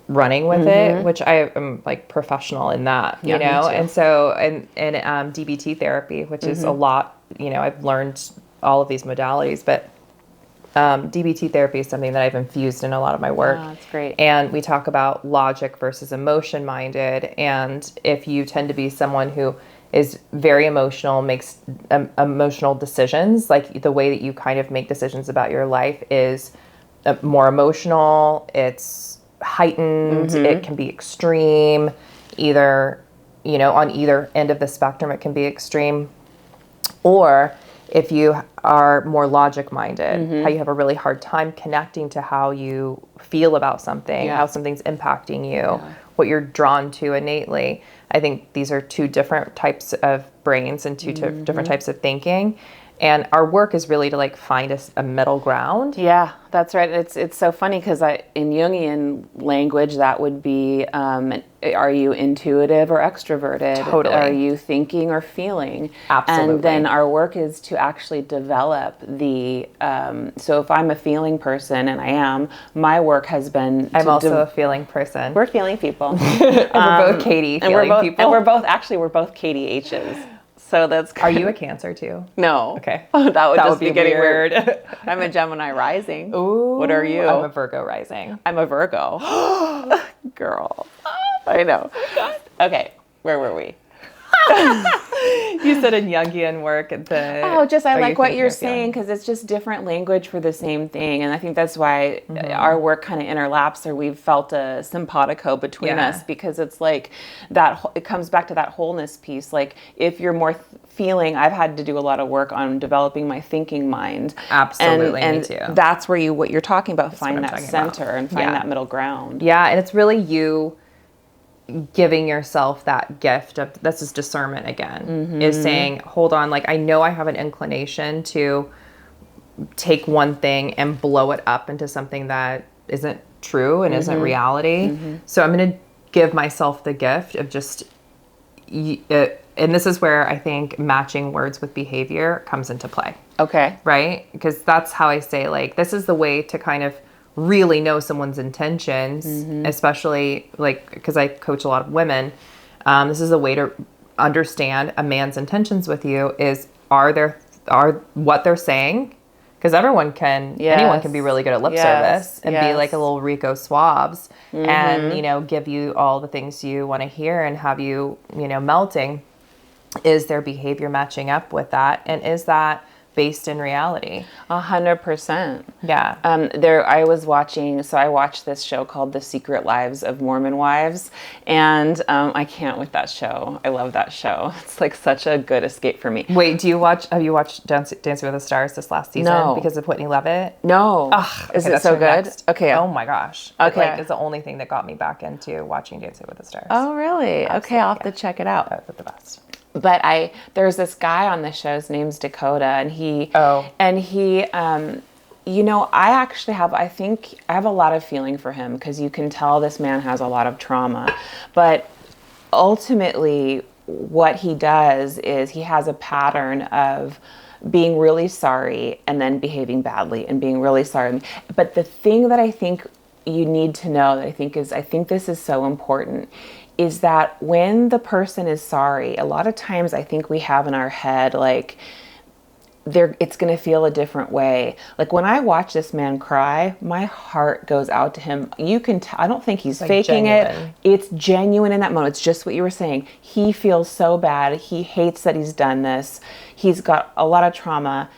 running with it, which I am like professional in that, you me know? too. And so, and DBT therapy, which is a lot, I've learned all of these modalities, but DBT therapy is something that I've infused in a lot of my work. Oh, that's great. And we talk about logic versus emotion minded. And if you tend to be someone who is very emotional, makes emotional decisions, like the way that you kind of make decisions about your life is more emotional, it's heightened, it can be extreme, either, on either end of the spectrum, it can be extreme. Or if you are more logic minded, how you have a really hard time connecting to how you feel about something, how something's impacting you, what you're drawn to innately. I think these are two different types of brains and two different types of thinking. And our work is really to like find a middle ground. Yeah, that's right. It's so funny because in Jungian language, that would be, are you intuitive or extroverted? Totally. Are you thinking or feeling? Absolutely. And then our work is to actually develop the, so if I'm a feeling person, and I am, my work has been I'm also a feeling person. we're feeling people. And we're both Katie feeling people. And we're both Katie H's. So that's Are you a Cancer too? No. Okay. That would just be be getting weird. weird. I'm a Gemini rising. Ooh, What are you? I'm a Virgo rising. I'm a Virgo. Girl. I know. Okay, where were we? You said in Jungian work I are like you what thinking you're or feeling? saying because it's just different language for the same thing, and I think that's why our work kind of interlaps, or we've felt a simpatico between Yeah. us, because it's like that. It comes back to that wholeness piece. Like if you're more feeling, I've had to do a lot of work on developing my thinking mind. Absolutely, and me too. That's where what you're talking about, find what I'm that talking about. center and find Yeah. that middle ground. Yeah, and it's really you giving yourself that gift of, this is discernment again, is saying, hold on, like I know I have an inclination to take one thing and blow it up into something that isn't true and isn't reality. So I'm going to give myself the gift of just, and this is where I think matching words with behavior comes into play. Okay. Right? Because that's how I say, like, this is the way to kind of really know someone's intentions, especially like, because I coach a lot of women. This is a way to understand a man's intentions with you is, are what they're saying, because anyone can be really good at lip service and be like a little Rico Swabs and, give you all the things you want to hear and have you, melting. Is their behavior matching up with that? And is that based in reality? 100%. Yeah. I watched this show called The Secret Lives of Mormon Wives, and I can't with that show. I love that show. It's like such a good escape for me. Wait, have you watched Dancing with the Stars this last season? No. Because of Whitney Levitt? No. Ugh, Is okay, it so that's your good? next. Okay. Oh my gosh. Okay. It's the only thing that got me back into watching Dancing with the Stars. Oh, really? Okay, I'll have to check it out. That's the best. But there's this guy on the show, his name's Dakota, and he, I think I have a lot of feeling for him, because you can tell this man has a lot of trauma. But ultimately, what he does is he has a pattern of being really sorry and then behaving badly and being really sorry. But the thing that I think you need to know, that I think this is so important, is that when the person is sorry, a lot of times I think we have in our head, like, it's going to feel a different way. Like when I watch this man cry, my heart goes out to him. You can tell, I don't think he's faking genuine. it. It's genuine in that moment. It's just what you were saying. He feels so bad. He hates that he's done this. He's got a lot of trauma.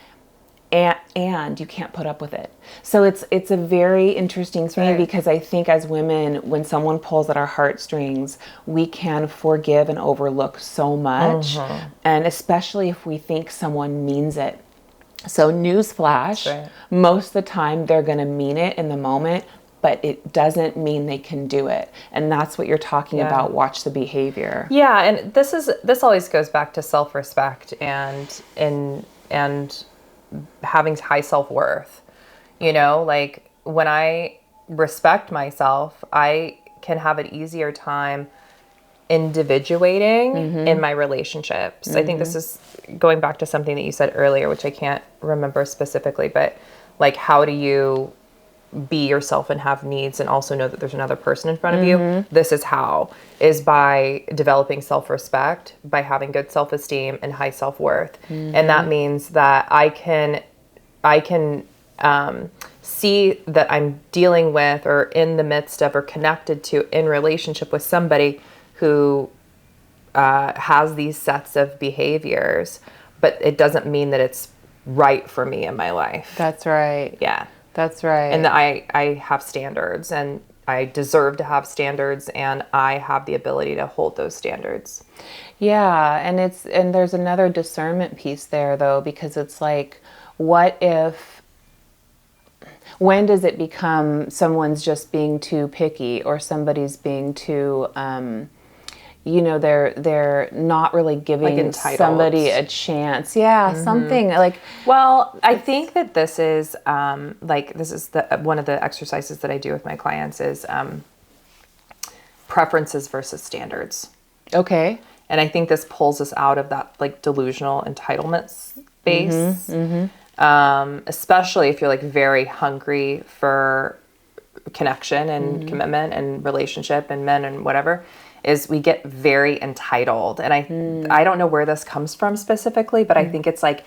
and you can't put up with it. So it's a very interesting thing, because I think as women, when someone pulls at our heartstrings, we can forgive and overlook so much, and especially if we think someone means it. So newsflash, most of the time they're going to mean it in the moment, but it doesn't mean they can do it. And that's what you're talking about. Watch the behavior. Yeah, and this always goes back to self-respect and having high self-worth. You know, like when I respect myself, I can have an easier time individuating in my relationships. I think this is going back to something that you said earlier, which I can't remember specifically, but like, how do you be yourself and have needs and also know that there's another person in front of you? This is how, is by developing self-respect, by having good self-esteem and high self-worth. And that means that I can see that I'm dealing with, or in the midst of, or connected to, in relationship with somebody who has these sets of behaviors, but it doesn't mean that it's right for me in my life. That's right. Yeah. That's right. And that I have standards, and I deserve to have standards, and I have the ability to hold those standards. Yeah, and there's another discernment piece there, though, because it's like, when does it become someone's just being too picky, or somebody's being too, they're not really giving somebody a chance. Yeah, something like. Well, I think that this is one of the exercises that I do with my clients is preferences versus standards. Okay. And I think this pulls us out of that like delusional entitlement space, especially if you're like very hungry for connection and commitment and relationship and men and whatever. Is we get very entitled. And I don't know where this comes from specifically, but I think it's like,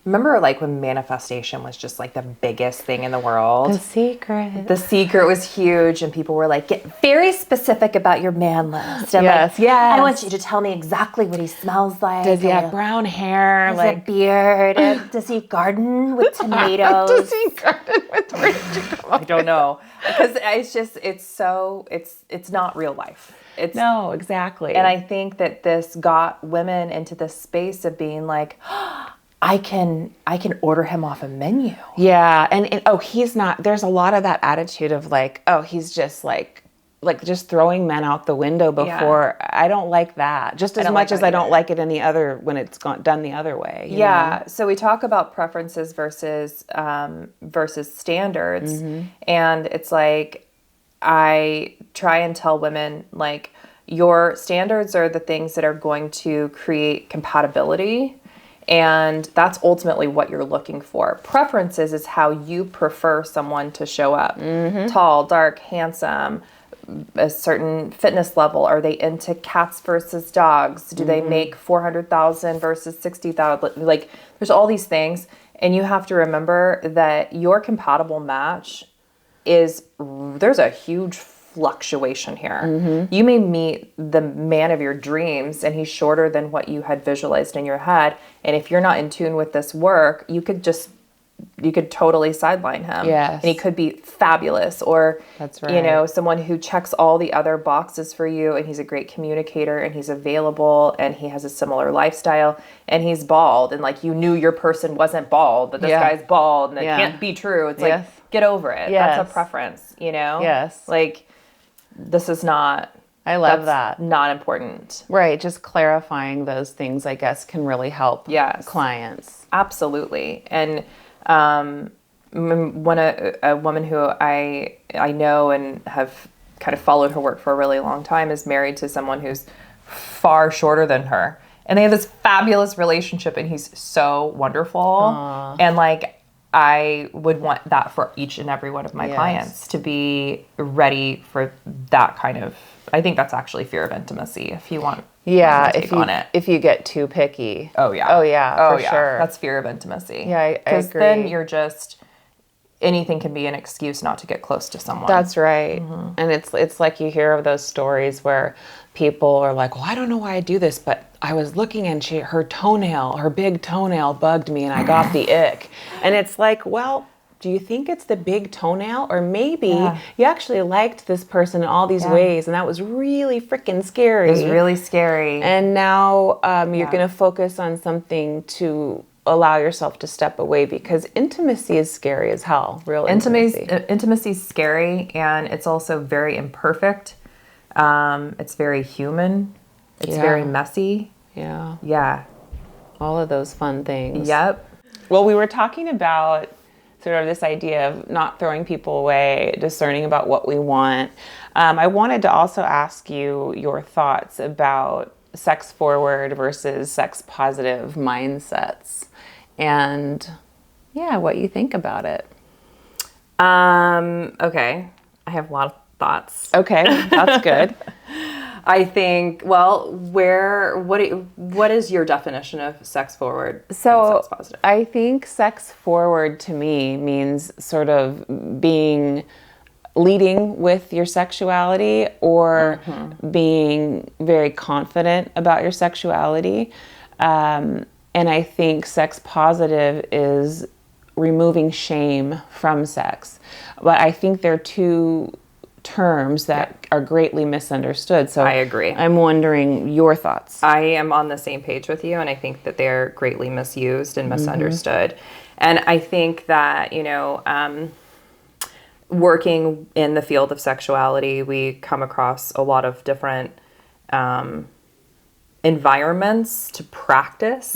remember like when manifestation was just like the biggest thing in the world? The Secret. The Secret was huge, and people were like, get very specific about your man list. And yes. I want you to tell me exactly what he smells like. Does he have brown hair? Does he have a beard? Does he garden with tomatoes? Does he garden with tomatoes? I don't know. Because it's not real life. No, exactly. And I think that this got women into this space of being like, I can order him off a menu. Yeah. And he's not, there's a lot of that attitude of like, he's just like just throwing men out the window before. Yeah. I don't like that. Just as much as I don't like it in the other, when it's done the other way. You know? So we talk about preferences versus standards. And it's like, I try and tell women, like, your standards are the things that are going to create compatibility, and that's ultimately what you're looking for. Preferences is how you prefer someone to show up. Tall, dark, handsome, a certain fitness level. Are they into cats versus dogs? Do they make 400,000 versus 60,000? Like, there's all these things, and you have to remember that your compatible match there's a huge fluctuation here. You may meet the man of your dreams, and he's shorter than what you had visualized in your head. And if you're not in tune with this work, you could totally sideline him. Yes. And he could be fabulous, or, that's right. Someone who checks all the other boxes for you, and he's a great communicator, and he's available, and he has a similar lifestyle, and he's bald, and like, you knew your person wasn't bald, but this guy's bald, and it can't be true. It's like, get over it. That's a preference, Yes. Like, this is not... I love that. Not important. Right. Just clarifying those things, I guess, can really help clients. Absolutely. And a woman who I know and have kind of followed her work for a really long time is married to someone who's far shorter than her. And they have this fabulous relationship, and he's so wonderful. Aww. And like, I would want that for each and every one of my clients, to be ready for that kind of... I think that's actually fear of intimacy, if you want if you get too picky. For sure. That's fear of intimacy. Yeah, I agree. Because then you're just... anything can be an excuse not to get close to someone. That's right. And it's like you hear of those stories where people are like, well, I don't know why I do this, but I was looking and her big toenail bugged me and I got the ick. And it's like, well, do you think it's the big toenail? Or maybe you actually liked this person in all these ways and that was really freaking scary. It was really scary. And now you're going to focus on something to allow yourself to step away, because intimacy is scary as hell. Real intimacy. Intimacy is scary, and it's also very imperfect. It's very human. It's very messy. Yeah. All of those fun things. Yep. Well, we were talking about sort of this idea of not throwing people away, discerning about what we want. I wanted to also ask you your thoughts about sex forward versus sex positive mindsets, and what you think about it. Okay. I have a lot of thoughts. Okay, that's good. I think, well, what is your definition of sex forward and sex positive? I think sex forward to me means sort of leading with your sexuality, or being very confident about your sexuality. And I think sex positive is removing shame from sex. But I think they're two terms that are greatly misunderstood. So I agree. I'm wondering your thoughts. I am on the same page with you, and I think that they're greatly misused and misunderstood. And I think that, working in the field of sexuality, we come across a lot of different environments to practice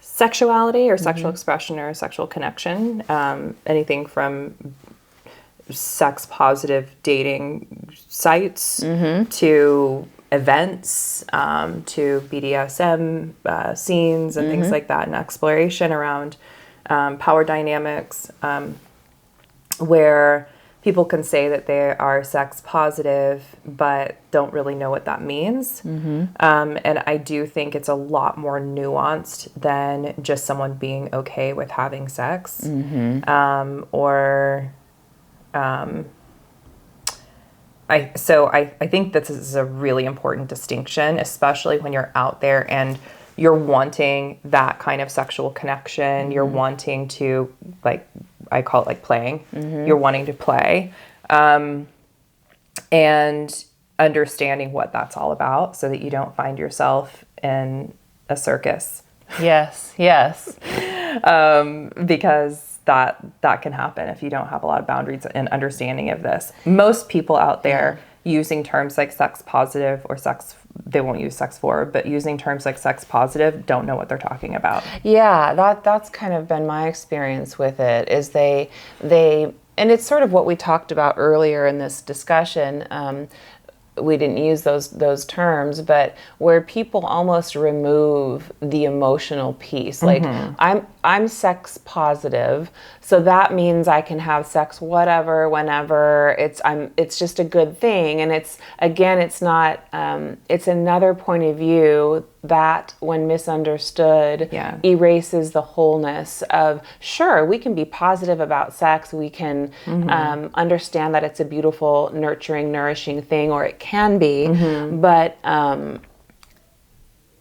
sexuality or sexual expression or sexual connection. Anything from sex positive dating sites to events, to BDSM scenes and things like that, and exploration around power dynamics, where people can say that they are sex positive but don't really know what that means. And I do think it's a lot more nuanced than just someone being okay with having sex. I think this is a really important distinction, especially when you're out there and you're wanting that kind of sexual connection. You're wanting to, like, I call it like playing. You're wanting to play. And understanding what that's all about so that you don't find yourself in a circus. Yes. Because that can happen if you don't have a lot of boundaries and understanding of this. Most people out there using terms like sex positive or they won't use sex forward, but using terms like sex positive don't know what they're talking about. Yeah, that's kind of been my experience with it, is they and it's sort of what we talked about earlier in this discussion. We didn't use those terms, but where people almost remove the emotional piece. Like, I'm sex positive, so that means I can have sex whatever, whenever. It's just a good thing, and it's not. It's another point of view that, when misunderstood, erases the wholeness of, sure, we can be positive about sex. We can understand that it's a beautiful, nurturing, nourishing thing, or it can be, but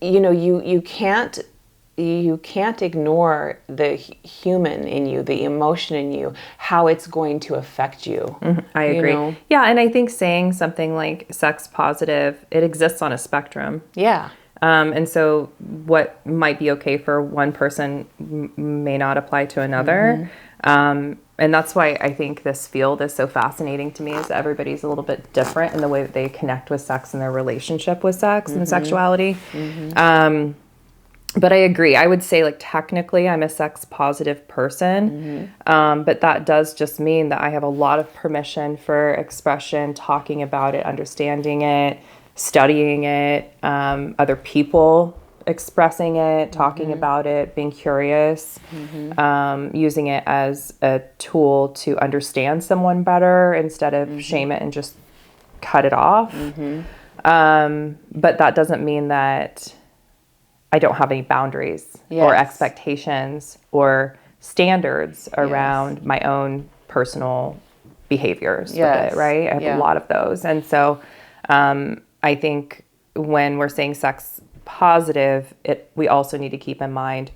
you can't ignore the human in you, the emotion in you, how it's going to affect you. I agree. Yeah, and I think saying something like sex positive, it exists on a spectrum. Yeah. And so what might be okay for one person may not apply to another. And that's why I think this field is so fascinating to me, is that everybody's a little bit different in the way that they connect with sex and their relationship with sex and sexuality. But I agree. I would say, like, technically I'm a sex positive person. But that does just mean that I have a lot of permission for expression, talking about it, understanding it, studying it, other people expressing it, talking about it, being curious, using it as a tool to understand someone better instead of shame it and just cut it off. But that doesn't mean that I don't have any boundaries or expectations or standards around my own personal behaviors with it, right? I have a lot of those. And so I think when we're saying sex positive, we also need to keep in mind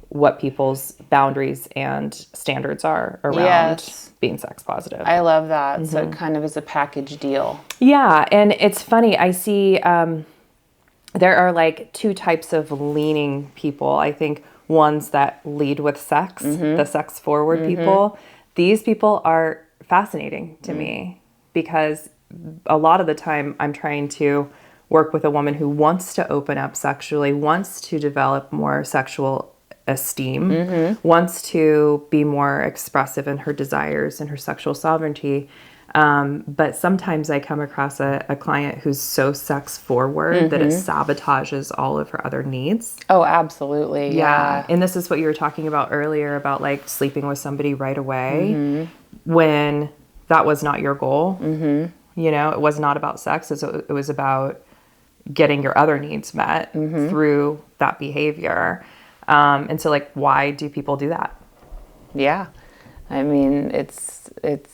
what people's boundaries and standards are around being sex positive. I love that. So it kind of is a package deal. Yeah. And it's funny. I see there are like two types of leaning people. I think ones that lead with sex, the sex forward people. These people are fascinating to me because a lot of the time I'm trying to work with a woman who wants to open up sexually, wants to develop more sexual esteem, wants to be more expressive in her desires and her sexual sovereignty. But sometimes I come across a client who's so sex forward that it sabotages all of her other needs. Oh, absolutely. Yeah. And this is what you were talking about earlier about like sleeping with somebody right away when that was not your goal. You know, it was not about sex. It was about getting your other needs met through that behavior. And so like, why do people do that? Yeah. I mean, it's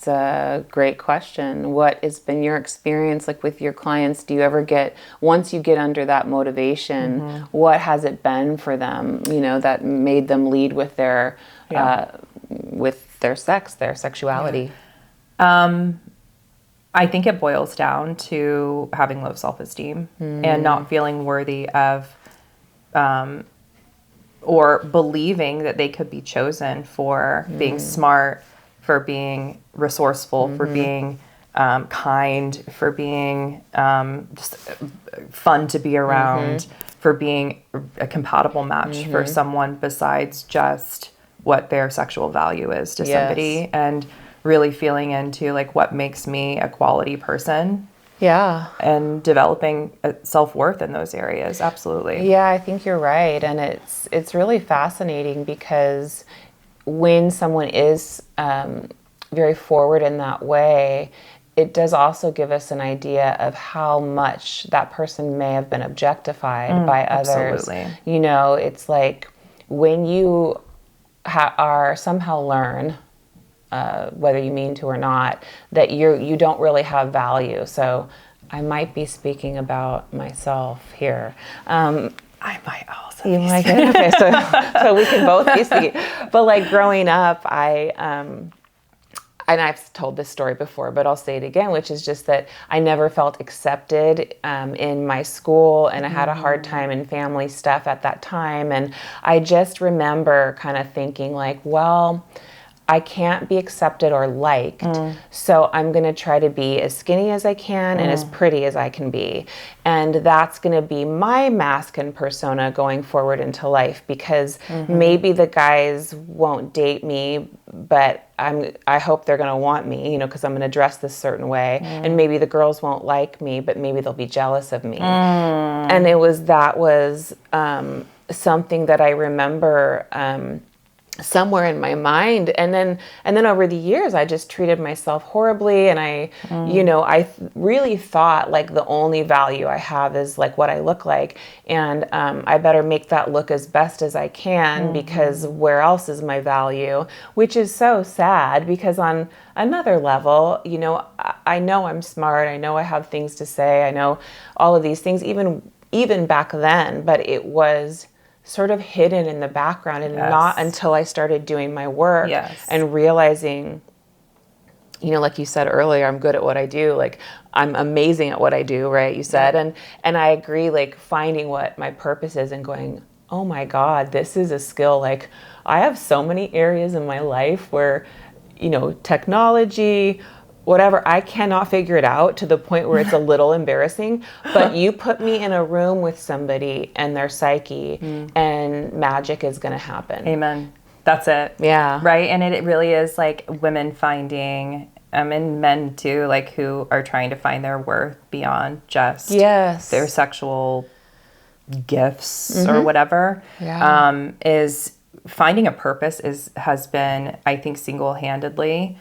a great question. What has been your experience like with your clients? Do you ever once you get under that motivation, what has it been for them, you know, that made them lead with their sex, their sexuality? I think it boils down to having low self-esteem and not feeling worthy of, or believing that they could be chosen for being smart, for being resourceful, for being kind, for being just fun to be around, for being a compatible match for someone besides just what their sexual value is to somebody, and really feeling into like what makes me a quality person. Yeah. And developing self-worth in those areas. Absolutely. Yeah, I think you're right. And it's really fascinating because when someone is very forward in that way, it does also give us an idea of how much that person may have been objectified by others. Absolutely. You know, it's like when you are somehow learn, whether you mean to or not, that you don't really have value. So I might be speaking about myself here. I might also. You might get okay, so we can both be speaking. But like growing up, and I've told this story before, but I'll say it again, which is just that I never felt accepted in my school, and I had a hard time in family stuff at that time. And I just remember kind of thinking like, well, I can't be accepted or liked, so I'm going to try to be as skinny as I can and as pretty as I can be. And that's going to be my masculine persona going forward into life, because maybe the guys won't date me, but I hope they're going to want me, you know, because I'm going to dress this certain way. And maybe the girls won't like me, but maybe they'll be jealous of me. And that was something that I remember somewhere in my mind, and then over the years I just treated myself horribly, and I really thought like the only value I have is like what I look like, and I better make that look as best as I can, because where else is my value? Which is so sad, because on another level, you know I'm smart, I know I have things to say, I know all of these things even back then, but it was sort of hidden in the background, and not until I started doing my work and realizing, you know, like you said earlier, I'm good at what I do. Like I'm amazing at what I do, right? You said, and I agree, like finding what my purpose is and going, oh my God, this is a skill. Like I have so many areas in my life where, you know, technology, whatever, I cannot figure it out to the point where it's a little embarrassing, but you put me in a room with somebody and their psyche and magic is going to happen. Amen. That's it. Yeah. Right. And it really is like women finding, and men too, like who are trying to find their worth beyond just their sexual gifts or whatever, is finding a purpose has been, I think, single-handedly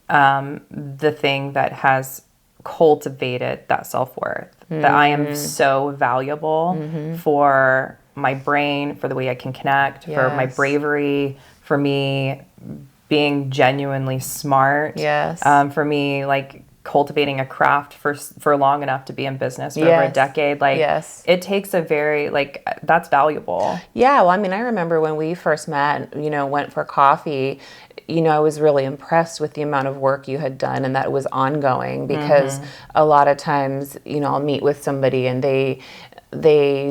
the thing that has cultivated that self-worth, that I am so valuable for my brain, for the way I can connect, for my bravery, for me being genuinely smart, for me like cultivating a craft for long enough to be in business for over a decade. Like, it takes a very, like, that's valuable. Yeah. Well, I mean, I remember when we first met, you know, went for coffee, you know, I was really impressed with the amount of work you had done and that it was ongoing, because a lot of times, you know, I'll meet with somebody and they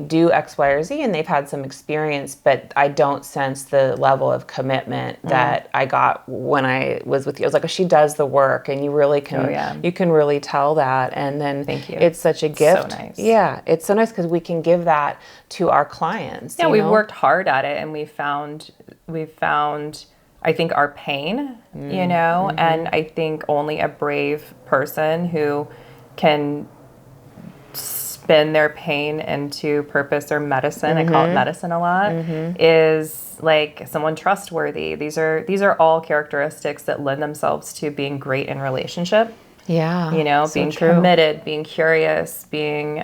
do X, Y, or Z and they've had some experience, but I don't sense the level of commitment that I got when I was with you. I was like, oh, she does the work, and you really can, you can really tell that. And then thank you. It's such a gift. So nice. Yeah. It's so nice because we can give that to our clients. Yeah. We've worked hard at it, and we've found, I think, our pain, you know, and I think only a brave person who can spin their pain into purpose or medicine, I call it medicine a lot, is like someone trustworthy. These are all characteristics that lend themselves to being great in relationship. Yeah. You know, so being true. committed, being curious, being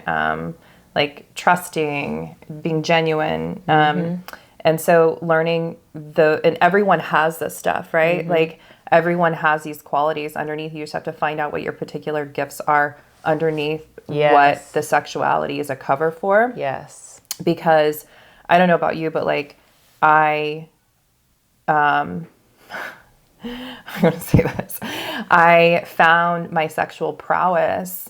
like trusting, being genuine. And so learning and everyone has this stuff, right? Like, everyone has these qualities underneath. You just have to find out what your particular gifts are underneath what the sexuality is a cover for. Yes. Because I don't know about you, but like I'm going to say this. I found my sexual prowess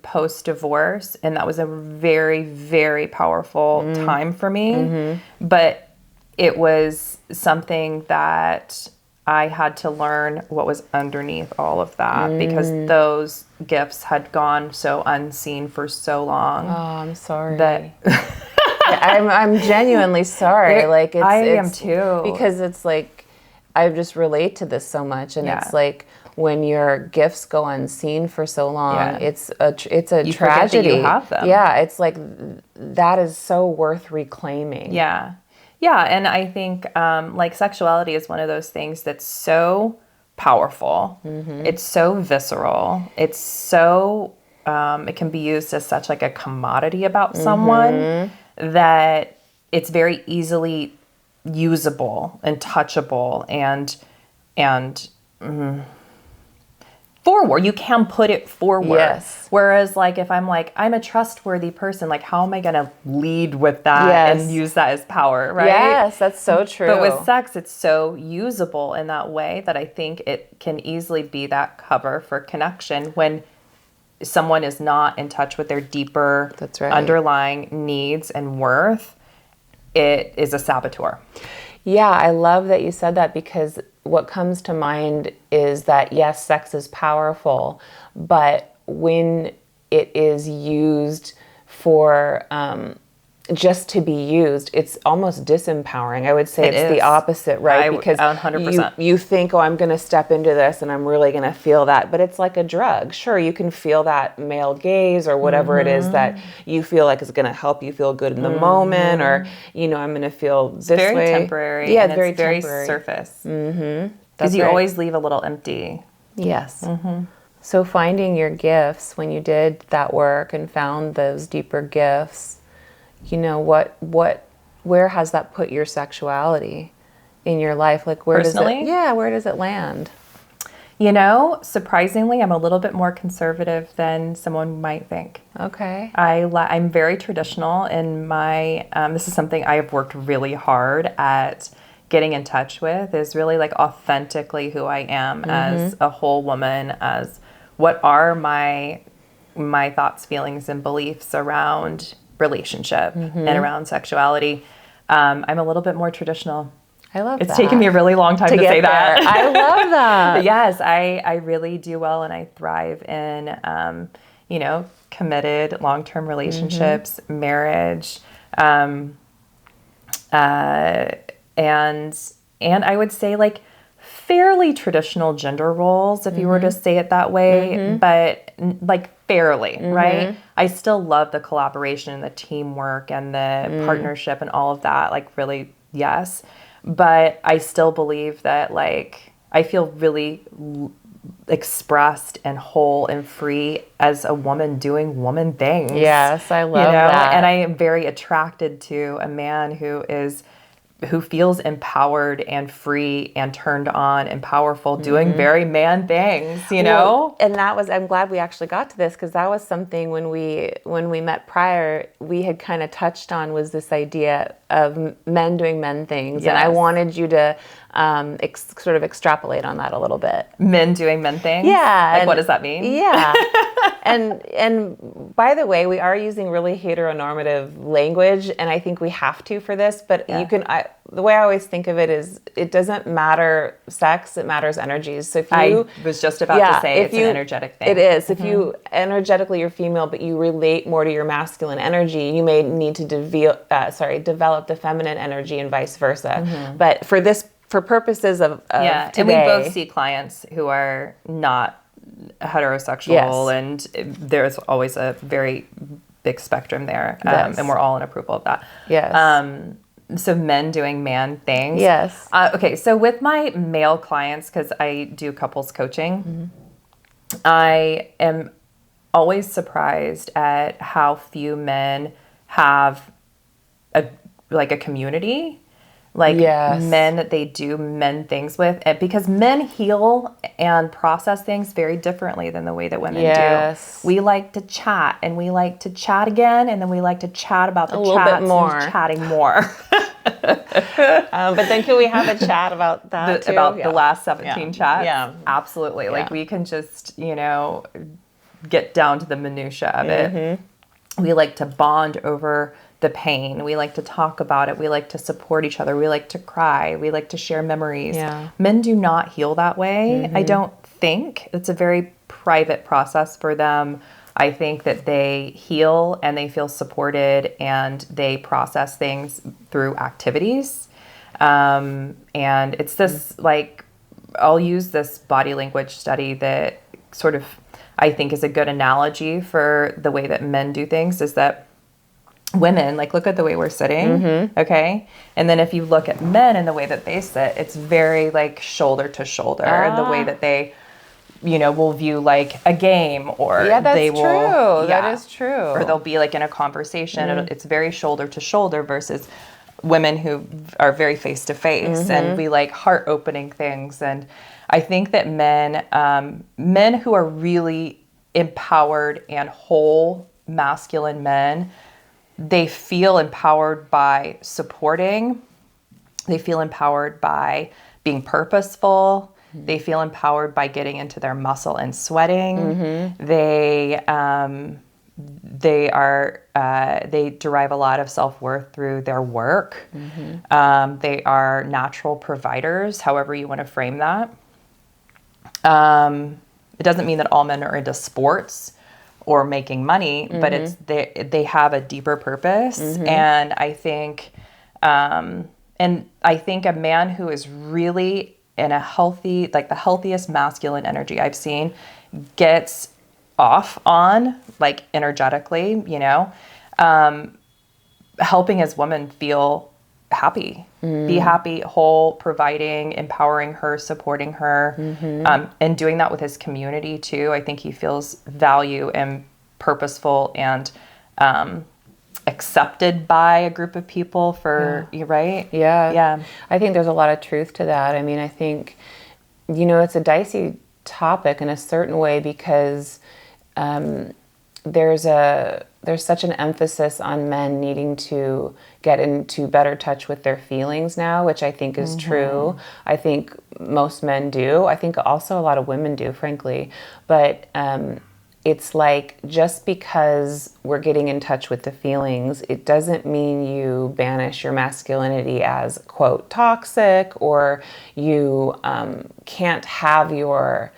post-divorce, and that was a very, very powerful time for me. But it was something that I had to learn what was underneath all of that, because those gifts had gone so unseen for so long. Oh, I'm sorry. That I'm genuinely sorry. Like, I am too. Because it's like, I just relate to this so much, and it's like, when your gifts go unseen for so long, it's a you tragedy. Forget that you have them. Yeah, it's like, that is so worth reclaiming. Yeah. Yeah, and I think like sexuality is one of those things that's so powerful. It's so visceral. It's so it can be used as such like a commodity about someone that it's very easily usable and touchable and forward. You can put it forward. Yes. Whereas like if I'm like, I'm a trustworthy person, like how am I going to lead with that and use that as power, right? Yes, that's so true. But with sex, it's so usable in that way that I think it can easily be that cover for connection when someone is not in touch with their deeper underlying needs and worth. It is a saboteur. Yeah, I love that you said that, because what comes to mind is that, yes, sex is powerful, but when it is used for just to be used, it's almost disempowering. I would say it's the opposite, right? Because 100%. You think, oh, I'm going to step into this and I'm really going to feel that. But it's like a drug. Sure, you can feel that male gaze or whatever it is that you feel like is going to help you feel good in the moment, or, you know, I'm going to feel this way. Very temporary. Yeah, and very it's very temporary. surface. Because you always leave a little empty. Yes. So finding your gifts, when you did that work and found those deeper gifts, you know, where has that put your sexuality in your life? Like, where Personally? where does it land? You know, surprisingly, I'm a little bit more conservative than someone might think. Okay. I'm very traditional in my, this is something I have worked really hard at getting in touch with, is really like authentically who I am as a whole woman, as what are my thoughts, feelings, and beliefs around relationship and around sexuality. I'm a little bit more traditional. I love that. It's taken me a really long time to say that. I love that. But yes, I really do well, and I thrive in, you know, committed long-term relationships, marriage, and I would say like fairly traditional gender roles, if you were to say it that way, but like fairly, right? I still love the collaboration and the teamwork and the partnership and all of that, like really, yes. But I still believe that like, I feel really expressed and whole and free as a woman doing woman things. Yes, I love that. And I am very attracted to a man who is who feels empowered and free and turned on and powerful, doing very man things, you know? And that was, I'm glad we actually got to this, because that was something when we met prior, we had kind of touched on, was this idea of men doing men things. And I wanted you to sort of extrapolate on that a little bit. Men doing men things? Yeah. Like, what does that mean? Yeah. And by the way, we are using really heteronormative language, and I think we have to for this, but the way I always think of it is, it doesn't matter sex, it matters energies. So if you... I was just about to say it's an energetic thing. It is. If you energetically you're female, but you relate more to your masculine energy, you may need to develop the feminine energy and vice versa. But for purposes of today... And we both see clients who are not heterosexual, and there's always a very big spectrum there. And we're all in approval of that. Yes. So men doing man things. Yes. Okay, so with my male clients, because I do couples coaching, I am always surprised at how few men have a community, men that they do men things with, because men heal and process things very differently than the way that women do. We like to chat, and we like to chat again, and then we like to chat about the chats and chatting more. But then can we have a chat about that too? About the last 17 chats? Yeah. Absolutely. Like, we can just, get down to the minutia of it. We like to bond over the pain. We like to talk about it. We like to support each other. We like to cry. We like to share memories. Men do not heal that way. I don't think. It's a very private process for them. I think that they heal and they feel supported, and they process things through activities. And it's this, I'll use this body language study that sort of, I think, is a good analogy for the way that men do things, is that women, look at the way we're sitting, okay? And then if you look at men and the way that they sit, it's very shoulder to shoulder, and the way that they, will view a game, or they will. True. That is true. Or they'll be in a conversation. It's very shoulder to shoulder, versus women who are very face to face, and we like heart opening things. And I think that men who are really empowered and whole masculine men, they feel empowered by supporting. They feel empowered by being purposeful. They feel empowered by getting into their muscle and sweating. They derive a lot of self-worth through their work. They are natural providers, however you want to frame that. It doesn't mean that all men are into sports or making money, but they have a deeper purpose. And I think a man who is really in a healthy, the healthiest masculine energy I've seen, gets off on, energetically, helping his woman feel happy, be happy, whole, providing, empowering her, supporting her, and doing that with his community too. I think he feels value and purposeful and accepted by a group of people for, right? Yeah. I think there's a lot of truth to that. I mean, I think, it's a dicey topic in a certain way, because there's such an emphasis on men needing to get into better touch with their feelings now, which I think is true. I think most men do. I think also a lot of women do, frankly. But it's just because we're getting in touch with the feelings, it doesn't mean you banish your masculinity as, quote, toxic, or you can't have your...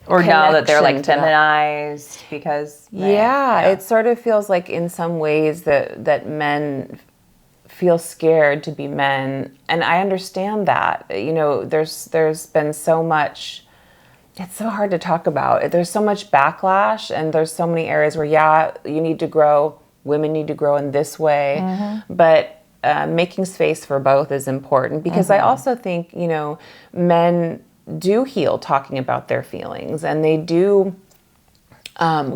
Or now that they're feminized, because... It sort of feels like in some ways that men feel scared to be men. And I understand that. There's been so much... It's so hard to talk about. There's so much backlash, and there's so many areas where, you need to grow, women need to grow in this way. But making space for both is important, because I also think, men do heal talking about their feelings, and they do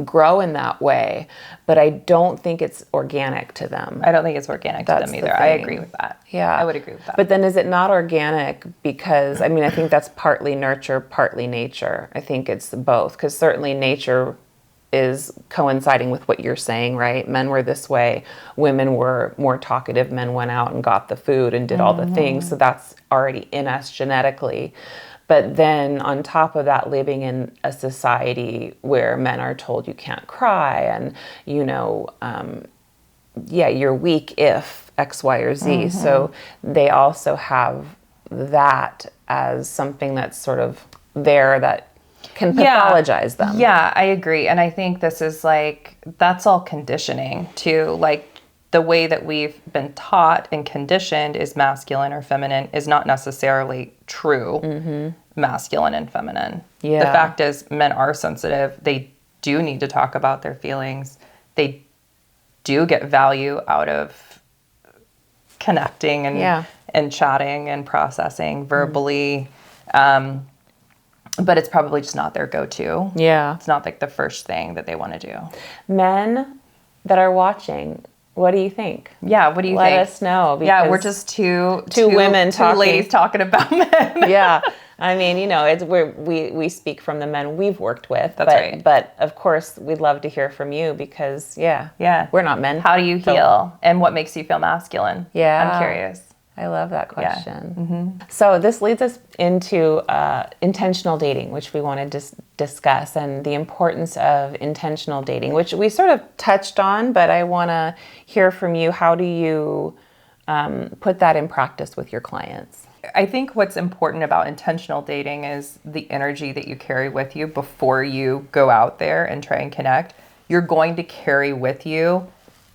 grow in that way, but I don't think it's organic to them. I don't think it's organic to them the either. I thing. agree with that. Yeah. I would agree with that. But then is it not organic because, I mean, I think that's partly nurture, partly nature. I think it's both, because certainly nature is coinciding with what you're saying, right? Men were this way, women were more talkative, men went out and got the food and did all the things, so that's already in us genetically. But then on top of that, living in a society where men are told you can't cry and, you know, you're weak if X, Y, or Z. So they also have that as something that's sort of there that can pathologize them. Yeah, I agree. And I think this is like, that's all conditioning too. Like, the way that we've been taught and conditioned is masculine or feminine is not necessarily true masculine and feminine. Yeah. The fact is, men are sensitive. They do need to talk about their feelings. They do get value out of connecting and chatting and processing verbally. But it's probably just not their go-to. Yeah. It's not like the first thing that they want to do. Men that are watching, what do you think? Yeah, what do you Let think? us know. Yeah, we're just two women two talking. ladies talking about men. Yeah. I mean, you know, it's we speak from the men we've worked with. That's right. But of course, we'd love to hear from you because, we're not men. How do you heal? And what makes you feel masculine? Yeah. I'm curious. I love that question. So this leads us into intentional dating, which we want to discuss, and the importance of intentional dating, which we sort of touched on, but I want to hear from you. How do you put that in practice with your clients? I think what's important about intentional dating is the energy that you carry with you before you go out there and try and connect. You're going to carry with you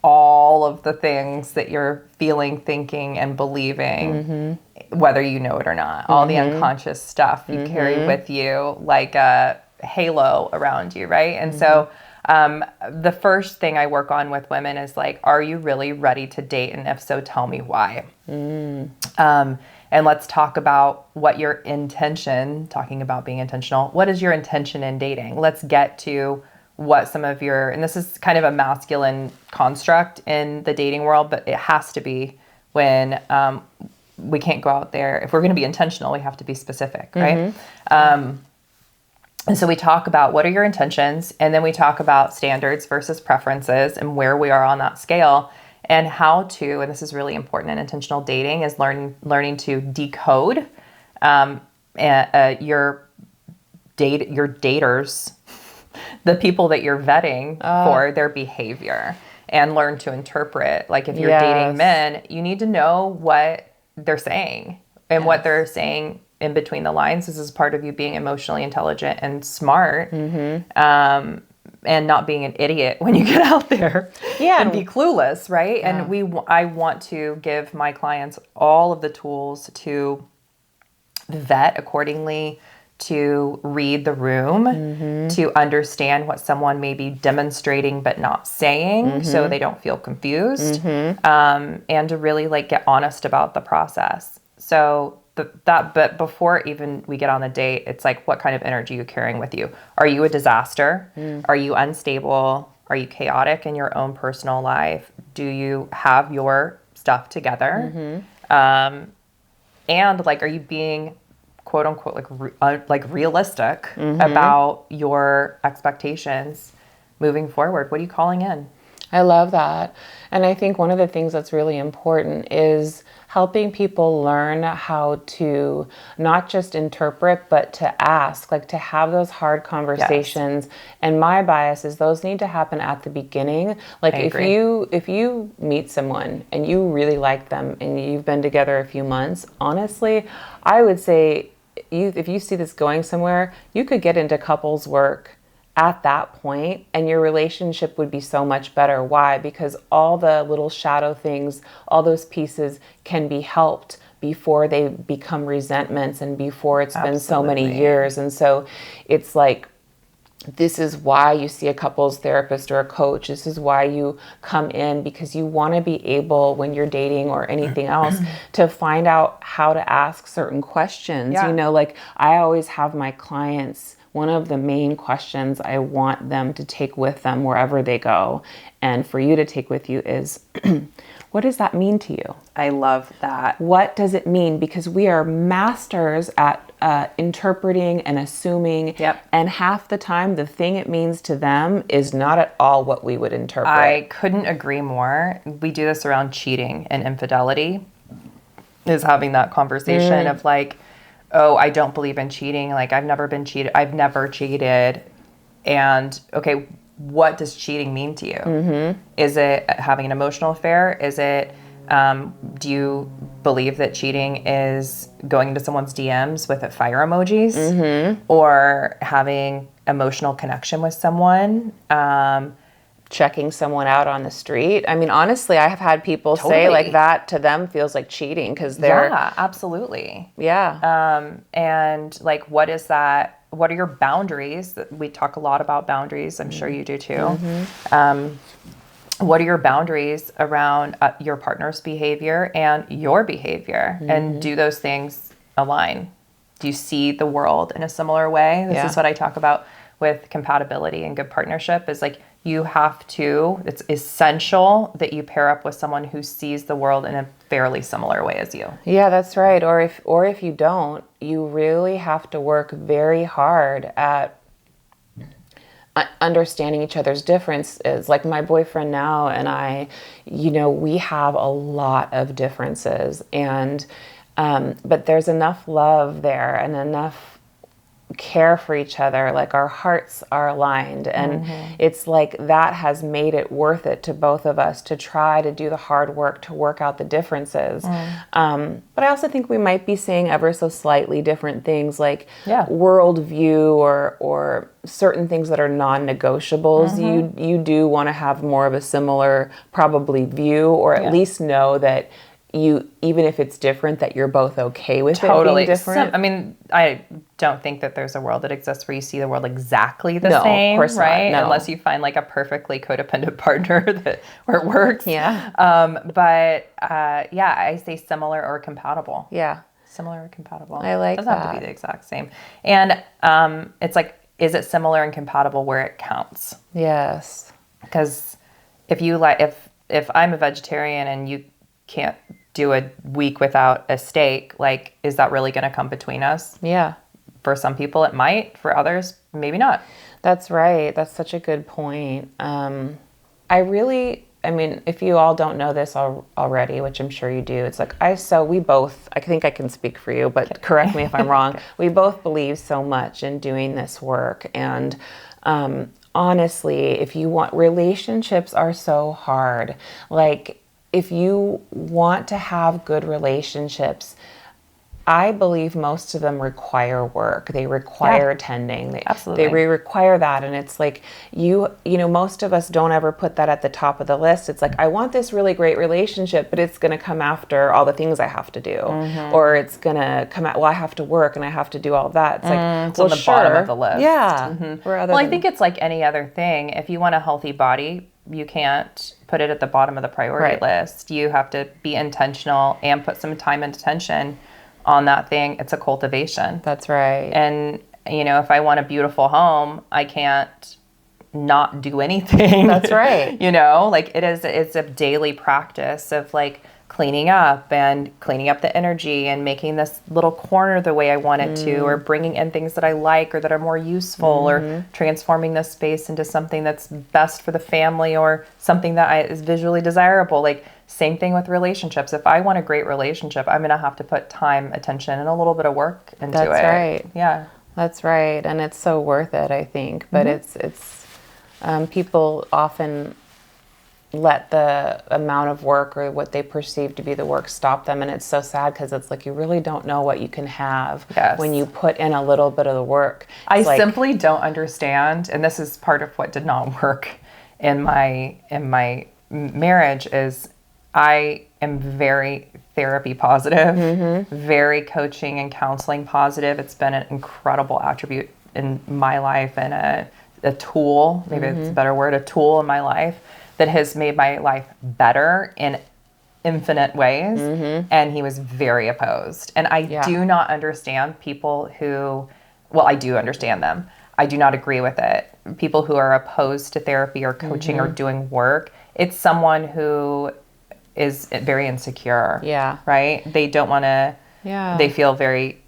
all of the things that you're feeling, thinking, and believing, whether you know it or not. All the unconscious stuff you carry with you like a halo around you, right? And so the first thing I work on with women is like, are you really ready to date? And if so, tell me why. And let's talk about what your intention, talking about being intentional, what is your intention in dating? Let's get to what some of your, and this is kind of a masculine construct in the dating world, but it has to be when we can't go out there. If we're going to be intentional, we have to be specific, right? And so we talk about what are your intentions, and then we talk about standards versus preferences and where we are on that scale, and how to, and this is really important in intentional dating, is learning to decode your daters, the people that you're vetting for their behavior, and learn to interpret. Like if you're dating men, you need to know what they're saying and what they're saying in between the lines. This is part of you being emotionally intelligent and smart, and not being an idiot when you get out there and be clueless, right? Yeah. And I want to give my clients all of the tools to vet accordingly, to read the room, to understand what someone may be demonstrating but not saying, so they don't feel confused, and to really like get honest about the process. So but before even we get on the date, it's like, what kind of energy are you carrying with you? Are you a disaster? Are you unstable? Are you chaotic in your own personal life? Do you have your stuff together? And like, are you being quote unquote like realistic about your expectations moving forward? What are you calling in? I love that. And I think one of the things that's really important is helping people learn how to not just interpret, but to ask, like to have those hard conversations. Yes. And my bias is those need to happen at the beginning. Like if you meet someone and you really like them and you've been together a few months, honestly, I would say if you see this going somewhere, you could get into couples work at that point and your relationship would be so much better. Why? Because all the little shadow things, all those pieces can be helped before they become resentments and before it's been so many years. And so it's like, this is why you see a couples therapist or a coach. This is why you come in, because you want to be able, when you're dating or anything else, to find out how to ask certain questions. You know, like I always have my clients, one of the main questions I want them to take with them wherever they go, and for you to take with you, is what does that mean to you? I love that. What does it mean? Because we are masters at interpreting and assuming. Yep. And half the time, the thing it means to them is not at all what we would interpret. I couldn't agree more. We do this around cheating and infidelity, is having that conversation of like, oh, I don't believe in cheating. Like, I've never been cheated. I've never cheated. And okay, what does cheating mean to you? Is it having an emotional affair? Is it, do you believe that cheating is going into someone's DMs with fire emojis, or having emotional connection with someone? Checking someone out on the street. I mean, honestly, I have had people say like that to them feels like cheating because they're... Yeah, absolutely. Yeah. And like, what is that? What are your boundaries? We talk a lot about boundaries. I'm sure you do too. What are your boundaries around your partner's behavior and your behavior? And do those things align? Do you see the world in a similar way? This is what I talk about with compatibility and good partnership, is like, you have to, it's essential that you pair up with someone who sees the world in a fairly similar way as you. Yeah, that's right. Or if you don't, you really have to work very hard at understanding each other's differences. Like my boyfriend now and I, we have a lot of differences, and but there's enough love there and enough care for each other. Like our hearts are aligned, and it's like that has made it worth it to both of us to try to do the hard work to work out the differences. But I also think we might be saying ever so slightly different things, like worldview or certain things that are non-negotiables. You do want to have more of a similar probably view, or at least know that you, even if it's different, that you're both okay with it being different. I mean, I don't think that there's a world that exists where you see the world exactly the same, of course right? not, no. Unless you find like a perfectly codependent partner where it works. Yeah. I say similar or compatible. Yeah. Similar or compatible. I like that. Doesn't have to be the exact same. And it's like, is it similar and compatible where it counts? Yes. Because if I'm a vegetarian and you can't do a week without a steak, like, is that really going to come between us? Yeah. For some people it might, for others maybe not. That's right. That's such a good point. I mean, if you all don't know this already, which I'm sure you do, it's like I think I can speak for you, but correct me if I'm wrong. We both believe so much in doing this work, and honestly, if you want, relationships are so hard. Like, if you want to have good relationships, I believe most of them require work. They require tending. Absolutely. They require that. And it's like, most of us don't ever put that at the top of the list. It's like, I want this really great relationship, but it's going to come after all the things I have to do. Or it's going to come out, well, I have to work and I have to do all of that. It's like, it's on the bottom of the list. Yeah. I think it's like any other thing. If you want a healthy body, you can't put it at the bottom of the priority list. You have to be intentional and put some time and attention on that thing. It's a cultivation. That's right. And, if I want a beautiful home, I can't not do anything. That's right. It's a daily practice of like cleaning up the energy and making this little corner the way I want it to, or bringing in things that I like or that are more useful, or transforming this space into something that's best for the family or something that is visually desirable. Like, same thing with relationships. If I want a great relationship, I'm going to have to put time, attention, and a little bit of work into it. That's right. Yeah. That's right. And it's so worth it, I think. But it's people often let the amount of work or what they perceive to be the work stop them. And it's so sad, because it's like, you really don't know what you can have when you put in a little bit of the work. I simply don't understand. And this is part of what did not work in my marriage, is I am very therapy positive, very coaching and counseling positive. It's been an incredible attribute in my life, and a tool, maybe it's a better word, a tool in my life that has made my life better in infinite ways. And he was very opposed. And I do not understand people who, well, I do understand them. I do not agree with it. People who are opposed to therapy or coaching or doing work, it's someone who is very insecure. Yeah. Right? They don't want to, Yeah. they feel very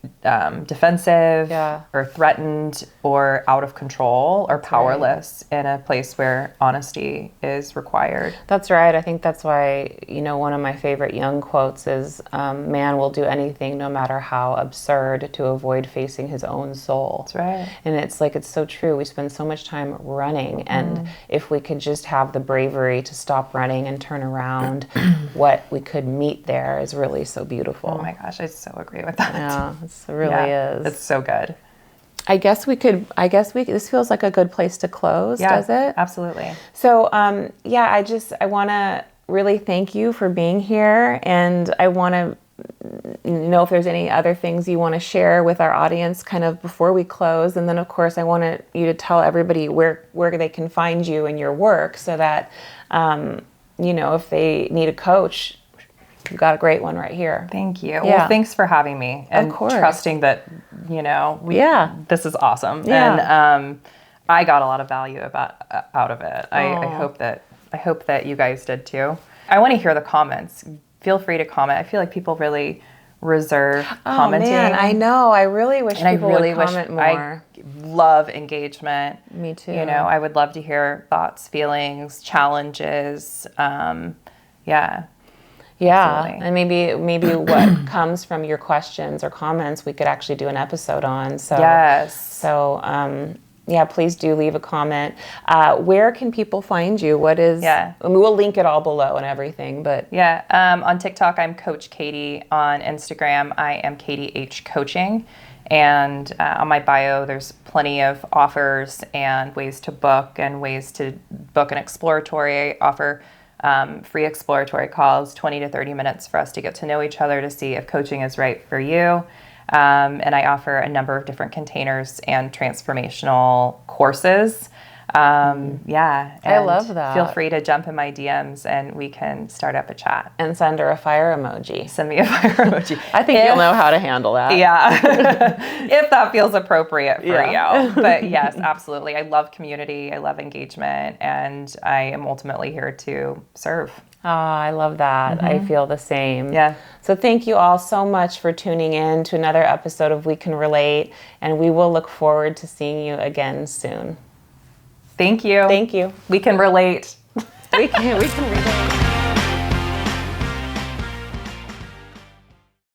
defensive Yeah. or threatened or out of control or powerless in a place where honesty is required. That's right. I think that's why, one of my favorite Jung quotes is, man will do anything, no matter how absurd, to avoid facing his own soul. That's right. And it's so true. We spend so much time running. And if we could just have the bravery to stop running and turn around, what we could meet there is really so beautiful. Oh my gosh, I so agree with that. Yeah, it really is. It's so good. I guess this feels like a good place to close, does it? Absolutely. So, I want to really thank you for being here. And I want to know if there's any other things you want to share with our audience kind of before we close. And then, of course, I want you to tell everybody where they can find you and your work so that, if they need a coach, you've got a great one right here. Thank you. Yeah. Well, thanks for having me and Of course. trusting that, this is awesome. Yeah. And I got a lot of value out of it. I hope that you guys did too. I want to hear the comments. Feel free to comment. I feel like people really reserve commenting. Oh man, I know. I really wish people would comment more. I love engagement. Me too. I would love to hear thoughts, feelings, challenges. Yeah, Absolutely. and maybe what comes from your questions or comments, we could actually do an episode on. So Yes. So please do leave a comment. Where can people find you? What is? Yeah. I mean, we'll link it all below and everything. But on TikTok, I'm Coach Katie. On Instagram, I am Katie H Coaching. And on my bio, there's plenty of offers and ways to book an exploratory. I offer free exploratory calls, 20 to 30 minutes for us to get to know each other to see if coaching is right for you. And I offer a number of different containers and transformational courses. I love that. Feel free to jump in my DMs and we can start up a chat. And send her a fire emoji. Send me a fire emoji. I think you'll know how to handle that. Yeah, if that feels appropriate for you. But yes, absolutely. I love community. I love engagement. And I am ultimately here to serve. Oh, I love that. I feel the same. Yeah. So thank you all so much for tuning in to another episode of We Can Relate. And we will look forward to seeing you again soon. Thank you. Thank you. We can relate. We can relate.